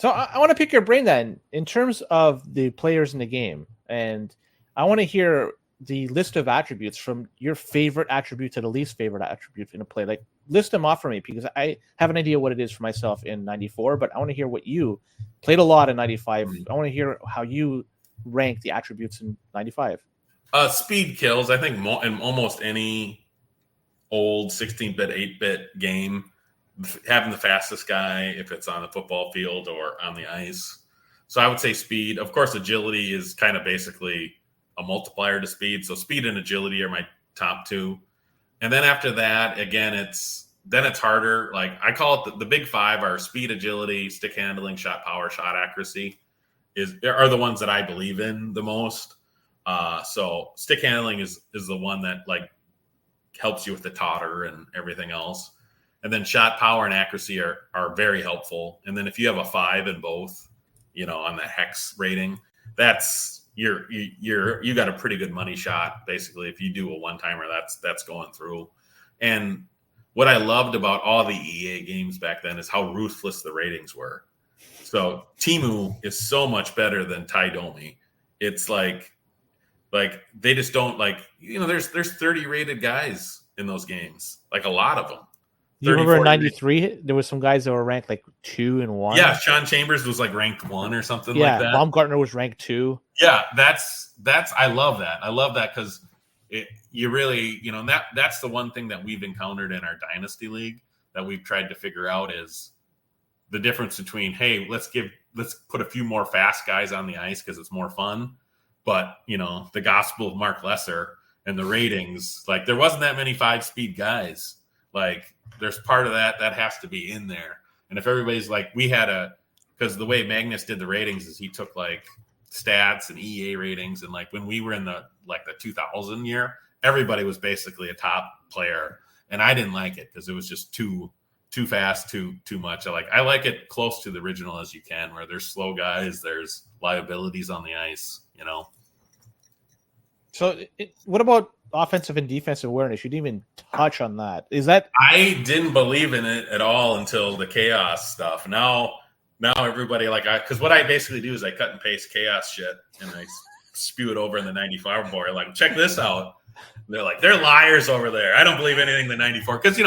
[SPEAKER 1] I want to pick your brain then in terms of the players in the game. And I want to hear the list of attributes from your favorite attribute to the least favorite attribute in a play. Like, list them off for me, because I have an idea what it is for myself in 94, but I want to hear what you played a lot in 95. I want to hear how you rank the attributes in 95.
[SPEAKER 2] Speed kills. I think in almost any old 16-bit, 8-bit game, having the fastest guy, if it's on the football field or on the ice. So I would say speed. Of course, agility is kind of basically a multiplier to speed. So speed and agility are my top 2. And then after that, again, it's harder. Like, I call it the big 5 are speed, agility, stick handling, shot power, shot accuracy are the ones that I believe in the most. So stick handling is the one that like helps you with the totter and everything else. And then shot power and accuracy are very helpful. And then if you have a 5 in both, on the hex rating, that's you got a pretty good money shot. Basically, if you do a one-timer, that's going through. And what I loved about all the EA games back then is how ruthless the ratings were. So Timu is so much better than Taidomi. It's like they just don't there's 30 rated guys in those games, like a lot of them.
[SPEAKER 1] You remember in 93, there was some guys that were ranked like 2 and 1.
[SPEAKER 2] Yeah, Sean Chambers was like ranked 1 or something like that.
[SPEAKER 1] Yeah, Baumgartner was ranked 2.
[SPEAKER 2] Yeah, that's I love that. I love that because you really, that's the one thing that we've encountered in our Dynasty League that we've tried to figure out is the difference between, hey, let's put a few more fast guys on the ice because it's more fun. But, the gospel of Mark Lesser and the ratings, like there wasn't that many 5-speed guys. Like, there's part of that has to be in there. And if everybody's like, because the way Magnus did the ratings is he took like stats and EA ratings. And like when we were in the 2000 year, everybody was basically a top player. And I didn't like it because it was just too fast, too much. I like it close to the original as you can, where there's slow guys, there's liabilities on the ice,
[SPEAKER 1] So what about offensive and defensive awareness? You didn't even touch on that. Is that?
[SPEAKER 2] I didn't believe in it at all until the chaos stuff. Now everybody because what I basically do is I cut and paste chaos shit and I spew it over in the 95 board. Like, check this out. And they're like, they're liars over there. I don't believe anything in the 94 because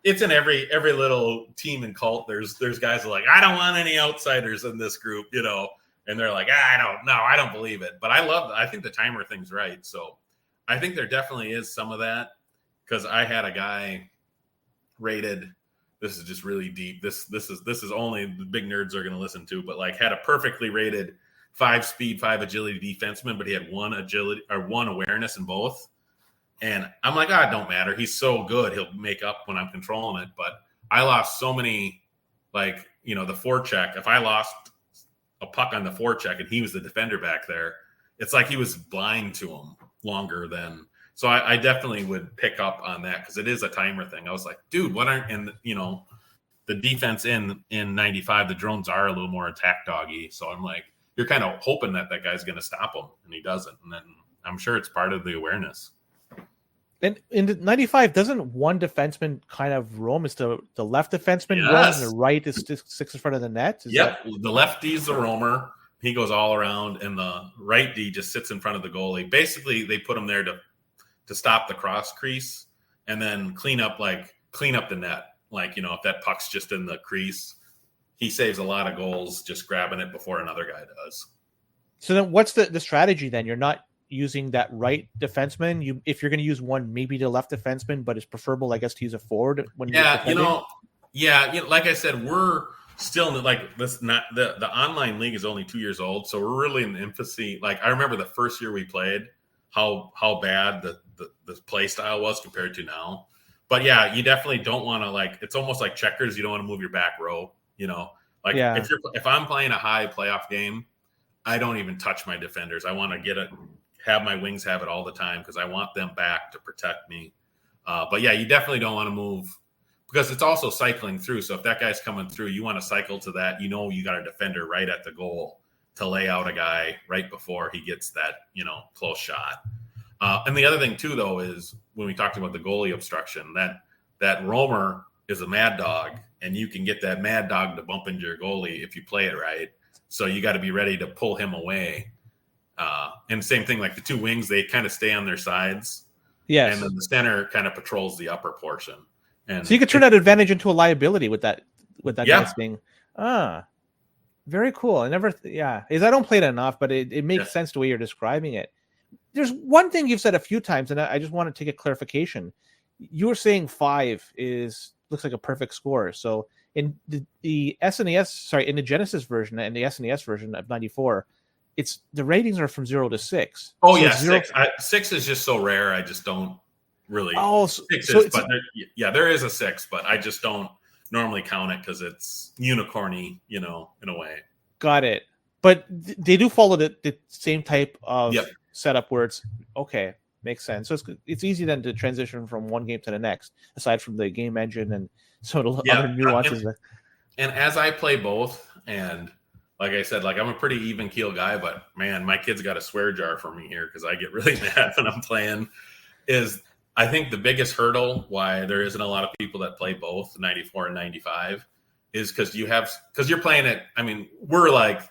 [SPEAKER 2] it's in every little team and cult. There's guys that are like, I don't want any outsiders in this group, and they're like, I don't believe it. But I think the timer thing's right. So I think there definitely is some of that because I had a guy rated. This is just really deep. This is only the big nerds are going to listen to, but like had a perfectly rated 5-speed, 5 agility defenseman, but he had 1 agility or 1 awareness in both. And I'm like, it don't matter. He's so good. He'll make up when I'm controlling it. But I lost so many, the forecheck. If I lost a puck on the forecheck and he was the defender back there, it's like he was blind to him longer than. So I definitely would pick up on that because it is a timer thing. I was like, dude, what aren't, and the defense in 95, the drones are a little more attack doggy. So I'm like, you're kind of hoping that guy's going to stop him and he doesn't. And then I'm sure it's part of the awareness.
[SPEAKER 1] And in 95, doesn't one defenseman kind of roam? Is the left defenseman roam and the right is six in front of the net?
[SPEAKER 2] The lefty's the roamer. He goes all around, and the right D just sits in front of the goalie. Basically, they put him there to stop the cross crease and then clean up the net. If that puck's just in the crease, he saves a lot of goals just grabbing it before another guy does.
[SPEAKER 1] So then what's the strategy then? You're not using that right defenseman. If you're going to use one, maybe the left defenseman, but it's preferable, I guess, to use a forward when you're defending?
[SPEAKER 2] Like I said, we're still like this. Not the online league is only 2 years old, so we're really in the infancy. Like I remember the first year we played, how bad the play style was compared to now. But yeah, you definitely don't want to like. It's almost like checkers. You don't want to move your back row. Like if I'm playing a high playoff game, I don't even touch my defenders. I want to have my wings have it all the time because I want them back to protect me. But yeah, you definitely don't want to move because it's also cycling through. So if that guy's coming through, you want to cycle to that. You got a defender right at the goal to lay out a guy right before he gets that, close shot. And the other thing too, though, is when we talked about the goalie obstruction, that roamer is a mad dog, and you can get that mad dog to bump into your goalie if you play it right. So you got to be ready to pull him away. And same thing, like the two wings, they kind of stay on their sides.
[SPEAKER 1] Yes.
[SPEAKER 2] And then the center kind of patrols the upper portion. And
[SPEAKER 1] so you could turn that advantage into a liability with that guy's being. Very cool. I don't play it enough, but it makes sense the way you're describing it. There's one thing you've said a few times, and I just want to take a clarification. You were saying 5 looks like a perfect score. So in the SNES, in the Genesis version and the SNES version of 94, the ratings are from 0 to 6.
[SPEAKER 2] Oh, so 6. 6 is just so rare. I just don't really.
[SPEAKER 1] Oh,
[SPEAKER 2] 6 is, but there is a 6, but I just don't normally count it because it's unicorny, in a way.
[SPEAKER 1] Got it. But they do follow the same type of setup where it's okay. Makes sense. So it's easy then to transition from one game to the next, aside from the game engine and some of the other nuances.
[SPEAKER 2] And as I play both, and like I said, like I'm a pretty even keel guy, but man, my kid's got a swear jar for me here because I get really mad when I'm playing. I think the biggest hurdle why there isn't a lot of people that play both 94 and 95 is because you're playing it. I mean, we're like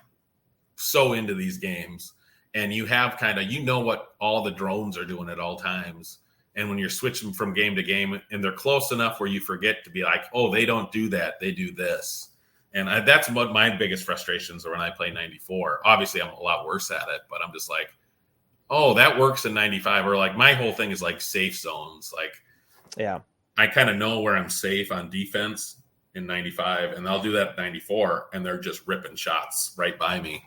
[SPEAKER 2] so into these games. And you have what all the drones are doing at all times. And when you're switching from game to game and they're close enough where you forget to be like, oh, they don't do that. They do this. And that's what my biggest frustrations are when I play 94. Obviously, I'm a lot worse at it, but I'm just like, oh, that works in 95. Or like my whole thing is like safe zones. Like, I kind of know where I'm safe on defense in 95. And I'll do that at 94. And they're just ripping shots right by me,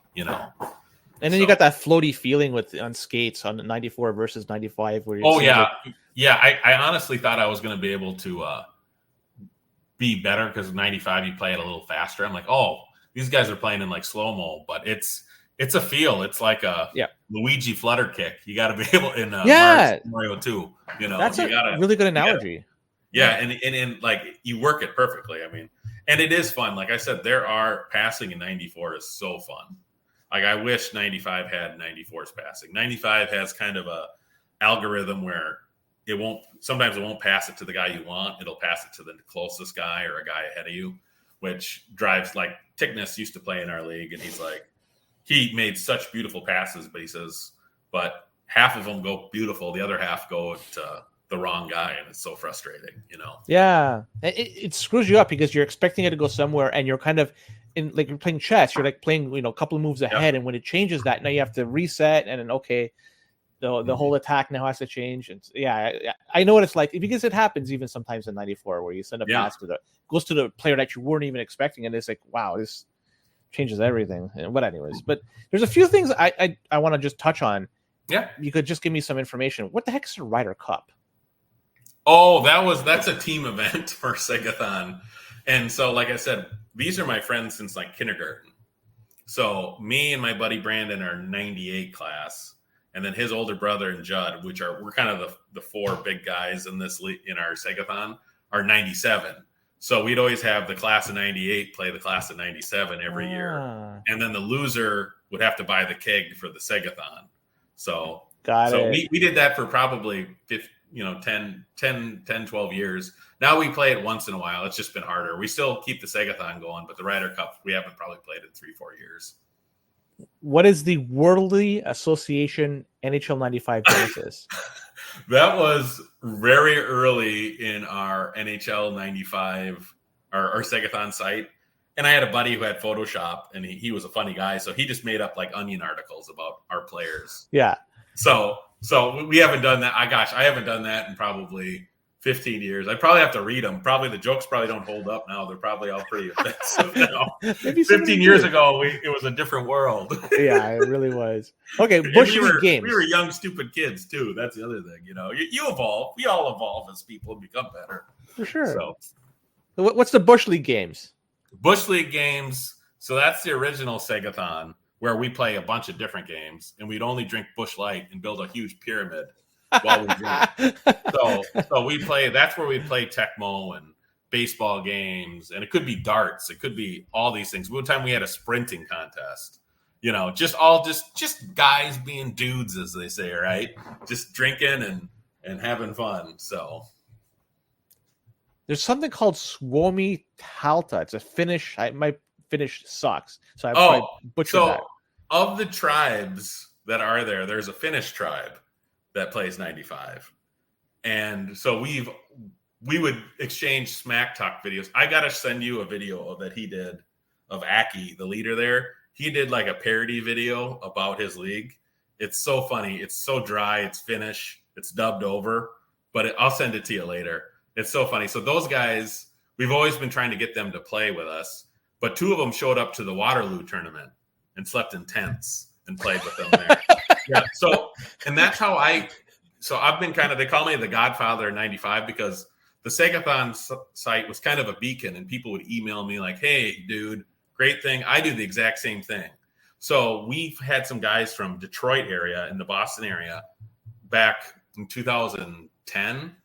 [SPEAKER 1] And then you got that floaty feeling on skates on 94 versus 95. Where
[SPEAKER 2] I honestly thought I was going to be able to be better because 95 you play it a little faster. I'm like, oh, these guys are playing in like slow mo, but it's a feel. It's like a Luigi flutter kick. You got to be able in Mario 2.
[SPEAKER 1] That's a really good analogy.
[SPEAKER 2] And like you work it perfectly. I mean, and it is fun. Like I said, passing in 94 is so fun. Like I wish 95 had 94's passing. 95 has kind of a algorithm where sometimes it won't pass it to the guy you want. It'll pass it to the closest guy or a guy ahead of you, which drives like Tickness used to play in our league. And he's like, he made such beautiful passes, but he says, but half of them go beautiful. The other half go to the wrong guy. And it's so frustrating,
[SPEAKER 1] Yeah. It screws you up because you're expecting it to go somewhere and you're kind of, like you're playing chess, you're like playing, a couple of moves ahead, and when it changes that, now you have to reset, and then the whole attack now has to change. And I know what it's like because it happens even sometimes in 94 where you send a pass goes to the player that you weren't even expecting, and it's like, wow, this changes everything. But anyways, there's a few things I want to just touch on.
[SPEAKER 2] Yeah,
[SPEAKER 1] you could just give me some information. What the heck is a Ryder Cup?
[SPEAKER 2] Oh, that's a team event for Segathon. And so, like I said, these are my friends since like kindergarten. So me and my buddy Brandon are 98 class, and then his older brother and Judd, we're kind of the 4 big guys in our Segathon, are 97. So we'd always have the class of 98 play the class of 97 every year, and then the loser would have to buy the keg for the Segathon. So we did that for probably 10, 12 years. Now we play it once in a while. It's just been harder. We still keep the Segathon going, but the Ryder Cup, we haven't probably played in 3-4 years.
[SPEAKER 1] What is the Worldly Association NHL 95 Genesis?
[SPEAKER 2] That was very early in our NHL 95, our Segathon site. And I had a buddy who had Photoshop, and he was a funny guy, so he just made up like Onion articles about our players.
[SPEAKER 1] Yeah.
[SPEAKER 2] So we haven't done that. I haven't done that in probably 15 years. I probably have to read them. Probably the jokes probably don't hold up now. They're probably all pretty offensive now. 15 years ago, it was a different world.
[SPEAKER 1] Yeah, it really was. Okay, Bush League games.
[SPEAKER 2] We were young, stupid kids too. That's the other thing. You evolve. We all evolve as people and become better.
[SPEAKER 1] For sure.
[SPEAKER 2] So,
[SPEAKER 1] what's the Bush League games?
[SPEAKER 2] Bush League games. So that's the original Segathon, where we play a bunch of different games, and we'd only drink Bush Light and build a huge pyramid while we drink. So we play. That's where we play Tecmo and baseball games, and it could be darts. It could be all these things. One time we had a sprinting contest. Just guys being dudes, as they say, right? Just drinking and having fun. So
[SPEAKER 1] there's something called Suomi Talta. It's a Finnish. My Finnish sucks, so I probably butchered that.
[SPEAKER 2] Of the tribes that are there, there's a Finnish tribe that plays 95, and so we would exchange smack talk videos. I gotta send you a video that he did of Aki, the leader there. He did like a parody video about his league. It's so funny. It's so dry. It's Finnish. It's dubbed over, but I'll send it to you later. It's so funny. So those guys, we've always been trying to get them to play with us, but two of them showed up to the Waterloo tournament and slept in tents and played with them there. Yeah. So, and that's how I've been they call me the Godfather of 95 because the Segathon site was kind of a beacon, and people would email me like, hey, dude, great thing. I do the exact same thing. So we've had some guys from Detroit area and the Boston area back in 2010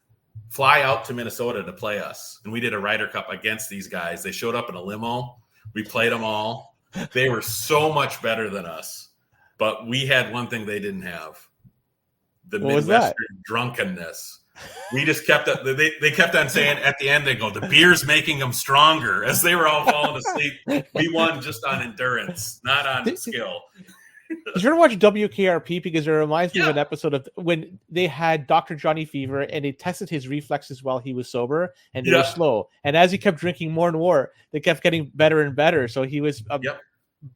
[SPEAKER 2] fly out to Minnesota to play us. And we did a Ryder Cup against these guys. They showed up in a limo. We played them all. They were so much better than us. But we had one thing they didn't have. The Midwestern drunkenness. We just kept up. They kept on saying at the end, they go, the beer's making them stronger. As they were all falling asleep, we won just on endurance, not on skill.
[SPEAKER 1] Did you ever watch WKRP? Because it reminds me of an episode of when they had Dr. Johnny Fever and they tested his reflexes while he was sober, and they were slow. And as he kept drinking more and more, they kept getting better and better. So he was a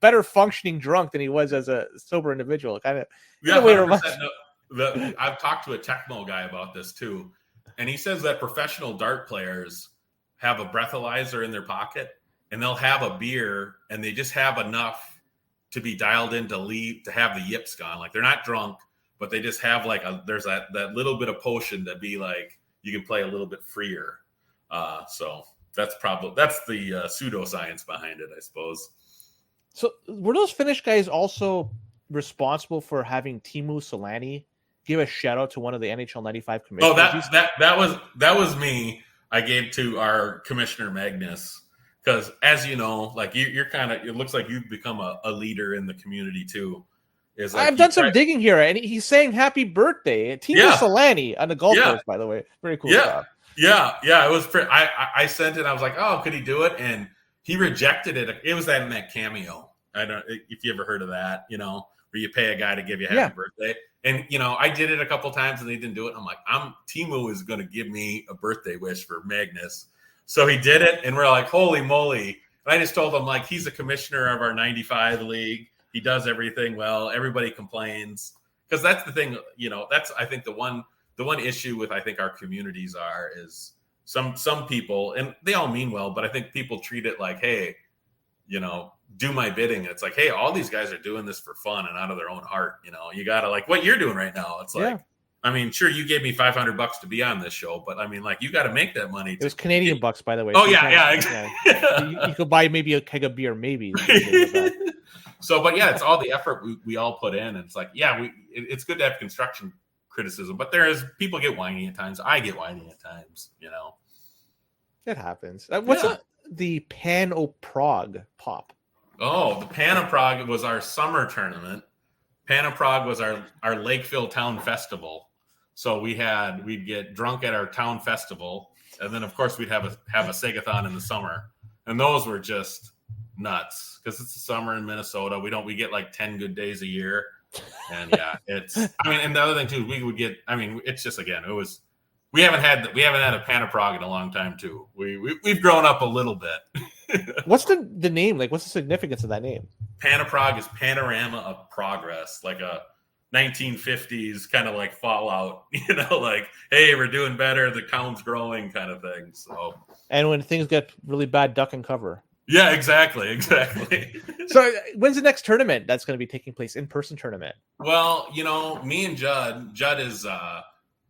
[SPEAKER 1] better functioning drunk than he was as a sober individual. Kind of.
[SPEAKER 2] I've talked to a Tecmo guy about this too, and he says that professional dart players have a breathalyzer in their pocket, and they'll have a beer, and they just have enough to be dialed in to have the yips gone. Like they're not drunk, but they just have there's that little bit of potion that be like you can play a little bit freer. So that's the pseudoscience behind it, I suppose.
[SPEAKER 1] So were those Finnish guys also responsible for having Teemu Selanne give a shout out to one of the NHL 95 commissioners?
[SPEAKER 2] Oh, that was me. I gave to our commissioner Magnus. Because as you know, like you're kind of, it looks like you've become a leader in the community too.
[SPEAKER 1] I've done some digging here, and he's saying happy birthday. Teemu Selanne on the golf course, by the way. Very cool stuff. Yeah. It was. I sent it. I was like, oh, could he do it? And he rejected it. It was in that Cameo. I don't if you ever heard of that. Where you pay a guy to give you a happy birthday. And I did it a couple times, and they didn't do it. I'm like, Teemu is going to give me a birthday wish for Magnus. So he did it, and we're like, holy moly. And I just told him, like, he's the commissioner of our 95 league. He does everything well. Everybody complains. Because that's the thing, that's, I think, the one issue with, I think, our communities is some people, and they all mean well, but I think people treat it like, hey, do my bidding. It's like, hey, all these guys are doing this for fun and out of their own heart. You got to, like, what you're doing right now. It's like, I mean, sure, you gave me $500 to be on this show, but I mean, like, you got to make that money. It was Canadian bucks, by the way.
[SPEAKER 2] Oh, exactly.
[SPEAKER 1] You could buy maybe a keg of beer, maybe.
[SPEAKER 2] So, but yeah, it's all the effort we all put in. And it's like, it's good to have construction criticism, but people get whiny at times. I get whiny at times,
[SPEAKER 1] It happens. What's the Pan o' Prague pop?
[SPEAKER 2] Oh, the Pan o' Prague was our summer tournament. Pan o' Prague was our Lakeville Town Festival. So we'd get drunk at our town festival, and then of course we'd have a Segathon in the summer, and those were just nuts because it's the summer in Minnesota. We get like 10 good days a year, and and the other thing too, it's just we haven't had a Pan o' Prague in a long time too. We've grown up a little bit.
[SPEAKER 1] What's the name? Like, what's the significance of that name?
[SPEAKER 2] Panaprog is panorama of progress, like a 1950s kind of like Fallout, like, hey, we're doing better, the town's growing kind of thing. So,
[SPEAKER 1] and when things get really bad, duck and cover.
[SPEAKER 2] Yeah, exactly.
[SPEAKER 1] So when's the next tournament that's going to be taking place? In-person tournament?
[SPEAKER 2] Well, me and Judd is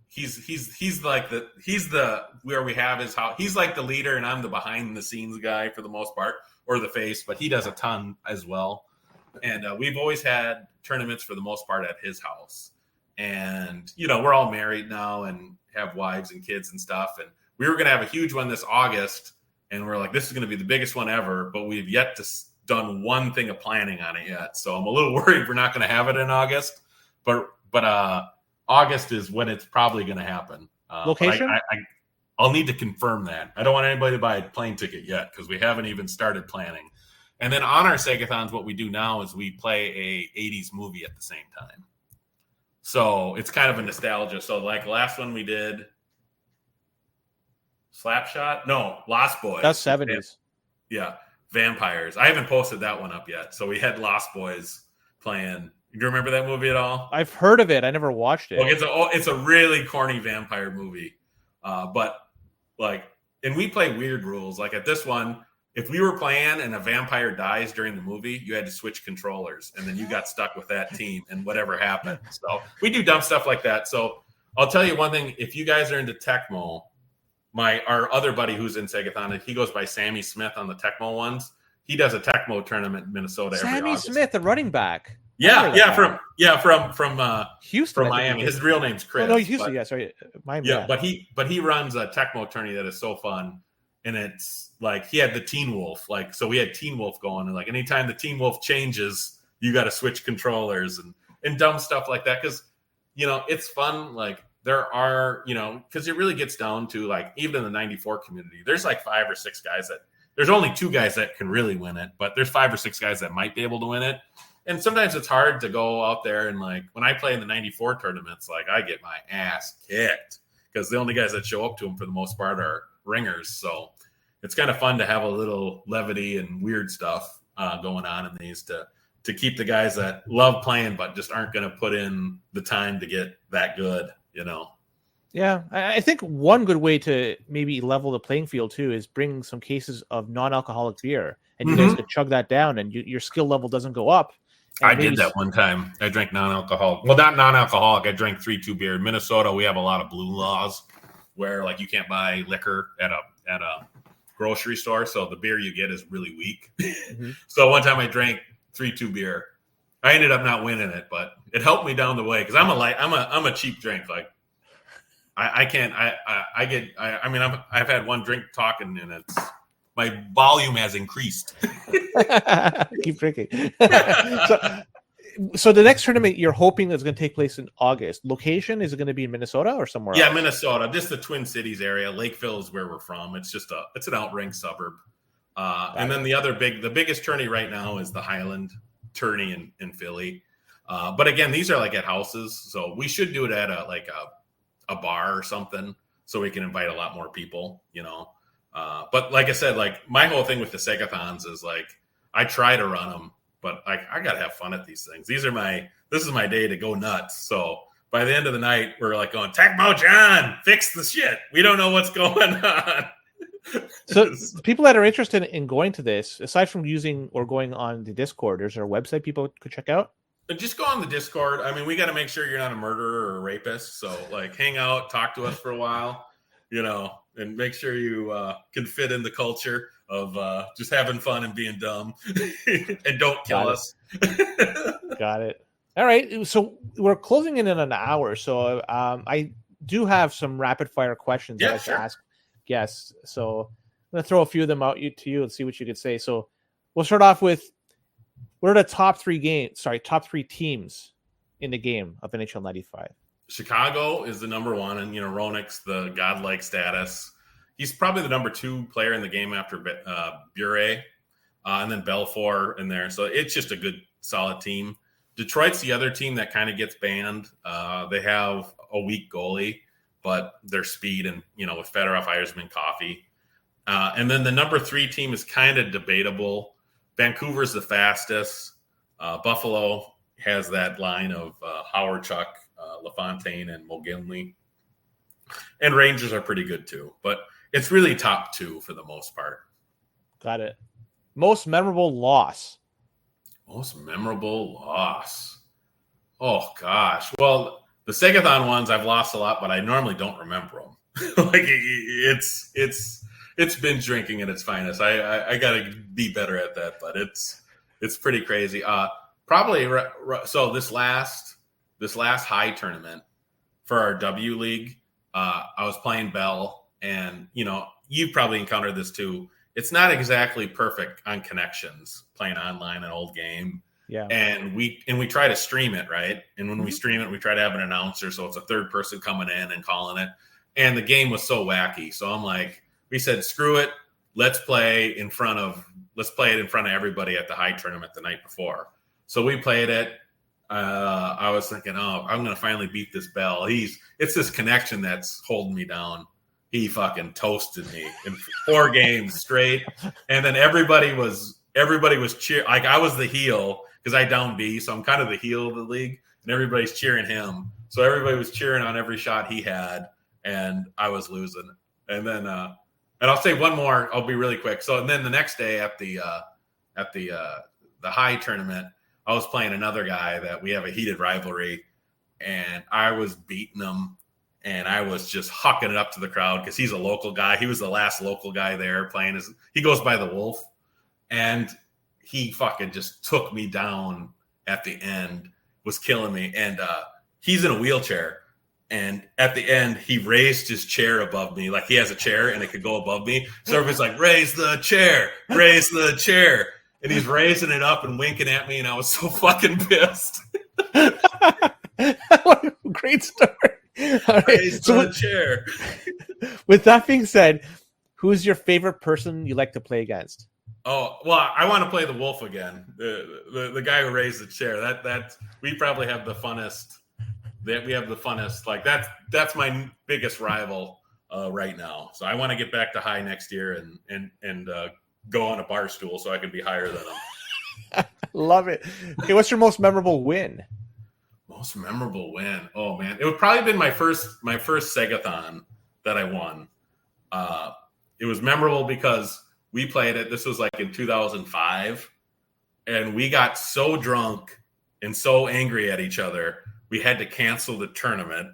[SPEAKER 2] he's where we have his house. He's like the leader, and I'm the behind the scenes guy for the most part, or the face, but he does a ton as well. And we've always had tournaments for the most part at his house. And we're all married now and have wives and kids and stuff. And we were going to have a huge one this August. And we're like, this is going to be the biggest one ever, but we've yet to done one thing of planning on it yet. So I'm a little worried we're not going to have it in August, but August is when it's probably going to happen.
[SPEAKER 1] Location?
[SPEAKER 2] I'll need to confirm that. I don't want anybody to buy a plane ticket yet because we haven't even started planning. And then on our Segathons, what we do now is we play a 80s movie at the same time. So it's kind of a nostalgia. So like last one we did Slapshot? No, Lost Boys.
[SPEAKER 1] That's 70s.
[SPEAKER 2] Yeah, Vampires. I haven't posted that one up yet. So we had Lost Boys playing. Do you remember that movie at all?
[SPEAKER 1] I've heard of it. I never watched it.
[SPEAKER 2] It's a really corny vampire movie. But like, and we play weird rules. Like at this one, if we were playing and a vampire dies during the movie, you had to switch controllers, and then you got stuck with that team and whatever happened. So we do dumb stuff like that. So I'll tell you one thing: if you guys are into Tecmo, our other buddy who's in Segathon, he goes by Sammy Smith on the Tecmo ones. He does a Tecmo tournament in Minnesota every August.
[SPEAKER 1] Sammy Smith, the running back.
[SPEAKER 2] From
[SPEAKER 1] Houston,
[SPEAKER 2] from Miami. His real name's Chris.
[SPEAKER 1] Oh, no, Houston. Sorry, Miami.
[SPEAKER 2] Yeah, but he runs a Tecmo tourney that is so fun, and it's like he had the Teen Wolf, like so we had Teen Wolf going, and like anytime the Teen Wolf changes, you got to switch controllers and dumb stuff like that because it's fun. Like there are because it really gets down to like even in the '94 community, there's like 5 or 6 guys there's only 2 guys that can really win it, but there's 5 or 6 guys that might be able to win it. And sometimes it's hard to go out there and like when I play in the 94 tournaments, like I get my ass kicked because the only guys that show up to them for the most part are ringers. So it's kind of fun to have a little levity and weird stuff going on in these to keep the guys that love playing but just aren't going to put in the time to get that good,
[SPEAKER 1] Yeah, I think one good way to maybe level the playing field too is bring some cases of non-alcoholic beer, and you guys could chug that down, and your skill level doesn't go up.
[SPEAKER 2] I did that one time. I drank non-alcoholic. Well, not non-alcoholic. I drank 3-2 beer. In Minnesota, we have a lot of blue laws where like you can't buy liquor at a grocery store, so the beer you get is really weak. So one time I drank 3-2 beer. I ended up not winning it, but it helped me down the way because I'm a cheap drink. Like I can't. I've had one drink talking, and it's my volume has increased.
[SPEAKER 1] Keep drinking. So the next tournament you're hoping is going to take place in August. Location, is it going to be in Minnesota or somewhere else?
[SPEAKER 2] Yeah, Minnesota, just the Twin Cities area. Lakeville is where we're from. It's just it's an outranked suburb. And then the biggest tourney right now is the Highland tourney in Philly. But again, these are like at houses, so we should do it at a bar or something, so we can invite a lot more people. But like I said, like my whole thing with the Segathons is like I try to run them, but I gotta have fun at these things. This is my day to go nuts. So by the end of the night, we're like going, Tecmo John, fix the shit. We don't know what's going on.
[SPEAKER 1] So people that are interested in going to this, aside from using or going on the Discord, is there a website people could check out?
[SPEAKER 2] Just go on the Discord. I mean, we got to make sure you're not a murderer or a rapist. So like hang out, talk to us for a while, and make sure you can fit in the culture of just having fun and being dumb and don't kill us.
[SPEAKER 1] Got it. All right. So we're closing in an hour. So I do have some rapid fire questions that I like to ask guests. So I'm going to throw a few of them out to you and see what you could say. So we'll start off with, what are the top 3 teams in the game of NHL 95?
[SPEAKER 2] Chicago is the number 1, and Roenick's the godlike status. He's probably the number 2 player in the game after Bure, and then Belfour in there. So it's just a good, solid team. Detroit's the other team that kind of gets banned. They have a weak goalie, but their speed and with Fedorov, Eiersman, Coffey. And then the number 3 team is kind of debatable. Vancouver's the fastest. Buffalo has that line of Howard, Chuck, LaFontaine, and McGinley. And Rangers are pretty good too. But it's really top 2 for the most part.
[SPEAKER 1] Got it. Most memorable loss.
[SPEAKER 2] Most memorable loss. Oh, gosh. Well, the Segathon ones I've lost a lot, but I normally don't remember them. Like it's binge drinking at its finest. I got to be better at that, but it's pretty crazy. Probably so this last high tournament for our W League, I was playing Bell, and you've probably encountered this too. It's not exactly perfect on connections playing online an old game.
[SPEAKER 1] Yeah.
[SPEAKER 2] And we try to stream it, right? And when we stream it, we try to have an announcer, so it's a third person coming in and calling it. And the game was so wacky. So I'm like, we said, screw it. Let's play it in front of everybody at the high tournament the night before. So we played it. I was thinking, I'm going to finally beat this Bell. It's this connection that's holding me down. He fucking toasted me in 4 games straight. And then everybody was cheering. Like, I was the heel because I down B, so I'm kind of the heel of the league, and everybody's cheering him. So everybody was cheering on every shot he had, and I was losing. And then, and I'll say one more. I'll be really quick. So, and then the next day at the high tournament, I was playing another guy that we have a heated rivalry, and I was beating him, and I was just hucking it up to the crowd because he's a local guy. He was the last local guy there playing. He goes by the Wolf. And he fucking just took me down at the end, was killing me. And he's in a wheelchair. And at the end, he raised his chair above me. Like, he has a chair and it could go above me. So everybody's like, raise the chair, raise the chair. And he's raising it up and winking at me. And I was so fucking pissed.
[SPEAKER 1] What a great story. All right.
[SPEAKER 2] Raise the chair.
[SPEAKER 1] With that being said, who's your favorite person you like to play against?
[SPEAKER 2] Oh, well, I want to play the Wolf again. The guy who raised the chair. That we probably have the funnest. That we have the funnest. Like, that's my biggest rival right now. So I want to get back to high next year and go on a bar stool so I can be higher than him.
[SPEAKER 1] Love it. Okay, what's your most memorable win?
[SPEAKER 2] Most memorable win. Oh man, it would probably been my first Segathon that I won. It was memorable because we played it. This was like in 2005, and we got so drunk and so angry at each other, we had to cancel the tournament.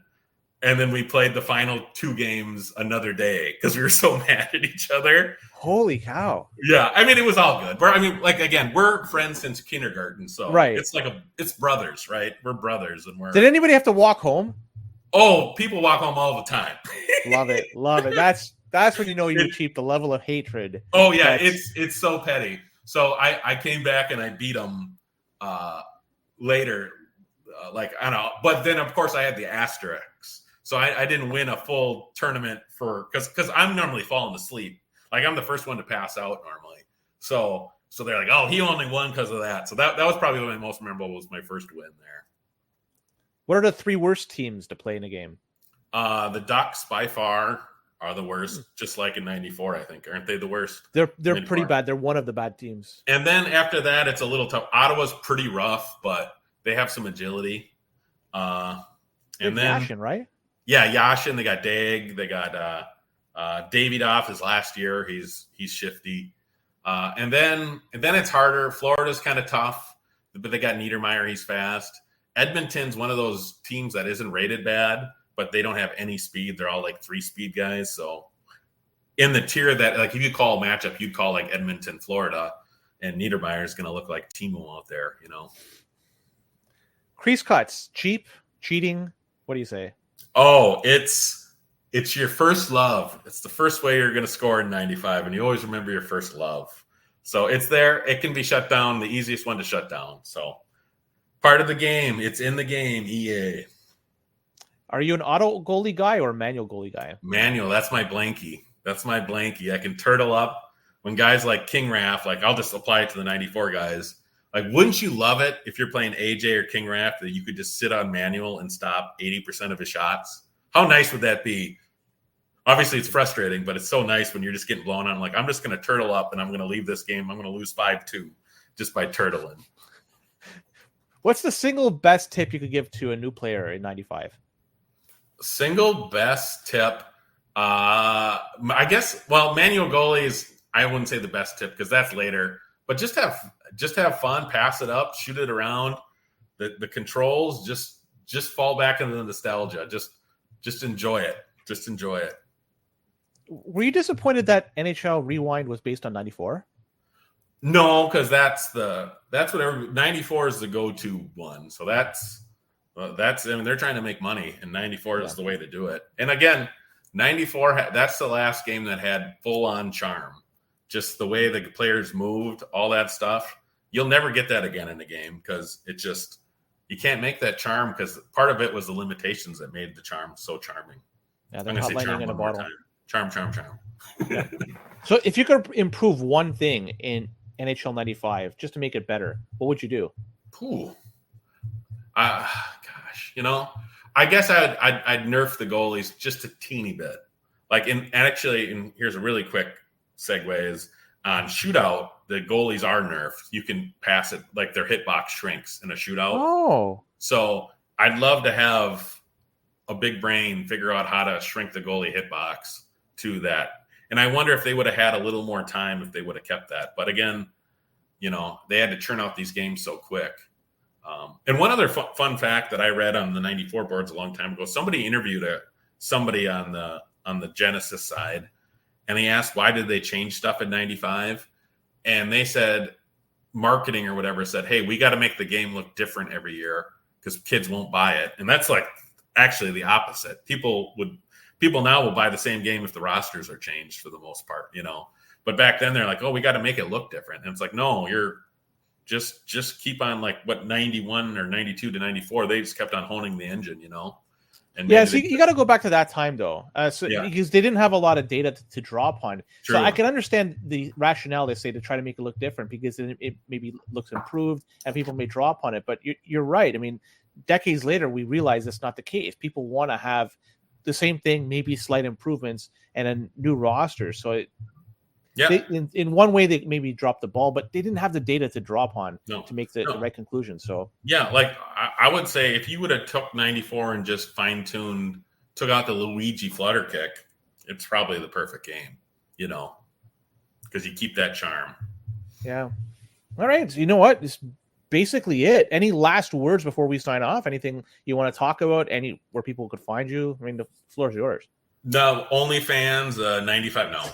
[SPEAKER 2] And then we played the final 2 games another day because we were so mad at each other.
[SPEAKER 1] Holy cow.
[SPEAKER 2] Yeah. I mean, it was all good. We're friends since kindergarten. So
[SPEAKER 1] right.
[SPEAKER 2] It's brothers, right? We're brothers. And
[SPEAKER 1] Did anybody have to walk home?
[SPEAKER 2] Oh, people walk home all the time.
[SPEAKER 1] Love it. Love it. That's when you know you achieved the level of hatred.
[SPEAKER 2] Oh yeah, it's so petty. So I came back and I beat him later, I don't know. But then of course I had the asterisks, so I didn't win a full tournament because I'm normally falling asleep. Like, I'm the first one to pass out normally. So they're like, oh, he only won because of that. So that was probably my most memorable, was my first win there.
[SPEAKER 1] What are the 3 worst teams to play in a game?
[SPEAKER 2] The Ducks by far are the worst, just like in 94, I think. Aren't they the worst?
[SPEAKER 1] They're pretty bad. They're one of the bad teams.
[SPEAKER 2] And then after that, it's a little tough. Ottawa's pretty rough, but they have some agility. And then
[SPEAKER 1] Yashin, right?
[SPEAKER 2] Yeah, Yashin. They got Dag. They got Davidoff his last year. He's shifty. And then it's harder. Florida's kind of tough, but they got Niedermeyer. He's fast. Edmonton's one of those teams that isn't rated bad, but they don't have any speed. They're all like 3-speed guys. So in the tier that, like, if you call a matchup, you'd call like Edmonton, Florida, and Niedermeyer is going to look like Timo out there,
[SPEAKER 1] Crease cuts, cheap, cheating. What do you say?
[SPEAKER 2] Oh, it's your first love. It's the first way you're going to score in 95, and you always remember your first love. So it's there. It can be shut down, the easiest one to shut down. So part of the game. It's in the game, EA.
[SPEAKER 1] Are you an auto goalie guy or a manual goalie guy?
[SPEAKER 2] Manual. That's my blankie. I can turtle up when guys like King Raff, like, I'll just apply it to the 94 guys. Like, wouldn't you love it if you're playing AJ or King Raff that you could just sit on manual and stop 80% of his shots? How nice would that be? Obviously, it's frustrating, but it's so nice when you're just getting blown on. I'm like, I'm just going to turtle up and I'm going to leave this game. I'm going to lose 5-2 just by turtling.
[SPEAKER 1] What's the single best tip you could give to a new player in 95?
[SPEAKER 2] Single best tip, I guess. Well, manual goalies, I wouldn't say the best tip because that's later. But just have fun, pass it up, shoot it around. The controls, just fall back into the nostalgia. Just enjoy it. Just enjoy it.
[SPEAKER 1] Were you disappointed that NHL Rewind was based on 94?
[SPEAKER 2] No, because that's what 94 is the go-to one. So that's I mean, they're trying to make money, and 94 is the way to do it. And again, 94 that's the last game that had full-on charm. Just the way the players moved, all that stuff. You'll never get that again in a game because you can't make that charm because part of it was the limitations that made the charm so charming.
[SPEAKER 1] Yeah, they're not lightning in a bottle.
[SPEAKER 2] Charm.
[SPEAKER 1] Yeah. So if you could improve one thing in NHL 95 just to make it better, what would you do?
[SPEAKER 2] Ooh. Gosh, I guess I'd nerf the goalies just a teeny bit. Like and here's a really quick segue is on shootout, the goalies are nerfed. You can pass it like their hitbox shrinks in a shootout.
[SPEAKER 1] Oh.
[SPEAKER 2] So I'd love to have a big brain figure out how to shrink the goalie hitbox to that. And I wonder if they would have had a little more time if they would have kept that. But again, they had to churn out these games so quick. And one other fun fact that I read on the 94 boards a long time ago, somebody interviewed somebody on the Genesis side, and he asked, why did they change stuff in 95? And they said, marketing or whatever said, hey, we got to make the game look different every year because kids won't buy it. And that's like actually the opposite. People now will buy the same game if the rosters are changed for the most part, But back then they're like, oh, we got to make it look different. And it's like, no, you're just keep on like what 91 or 92 to 94. They just kept on honing the engine, And
[SPEAKER 1] so you got to go back to that time though, because they didn't have a lot of data to draw upon. True. So I can understand the rationale they say to try to make it look different because it maybe looks improved and people may draw upon it. But you're right. I mean, decades later, we realize that's not the case. People want to have the same thing, maybe slight improvements and a new roster. So in one way, they maybe dropped the ball, but they didn't have the data to draw upon to make the right conclusion. So
[SPEAKER 2] like I would say if you would have took 94 and just fine-tuned, took out the Luigi flutter kick, it's probably the perfect game, because you keep that charm.
[SPEAKER 1] Yeah. All right. So you know what? It's basically it. Any last words before we sign off? Anything you want to talk about? Where people could find you? I mean, the floor is yours.
[SPEAKER 2] No, OnlyFans, 95. No,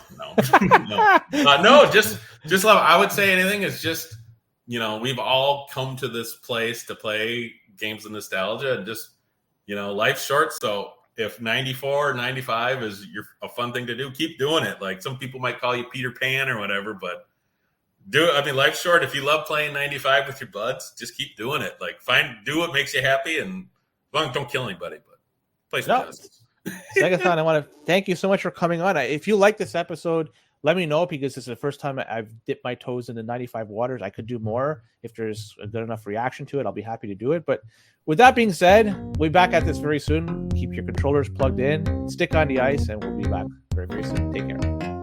[SPEAKER 2] just love. I would say anything is just, we've all come to this place to play games of nostalgia and just, life's short. So if 94, 95 is a fun thing to do, keep doing it. Like some people might call you Peter Pan or whatever, but do it. I mean, life's short. If you love playing 95 with your buds, just keep doing it. Like do what makes you happy and as long as don't kill anybody, but play some justice.
[SPEAKER 1] Segathon, I want to thank you so much for coming on. If you like this episode, let me know because this is the first time I've dipped my toes in the 95 waters. I could do more. If there's a good enough reaction to it, I'll be happy to do it. But with that being said, we'll be back at this very soon. Keep your controllers plugged in, stick on the ice, and we'll be back very, very soon. Take care.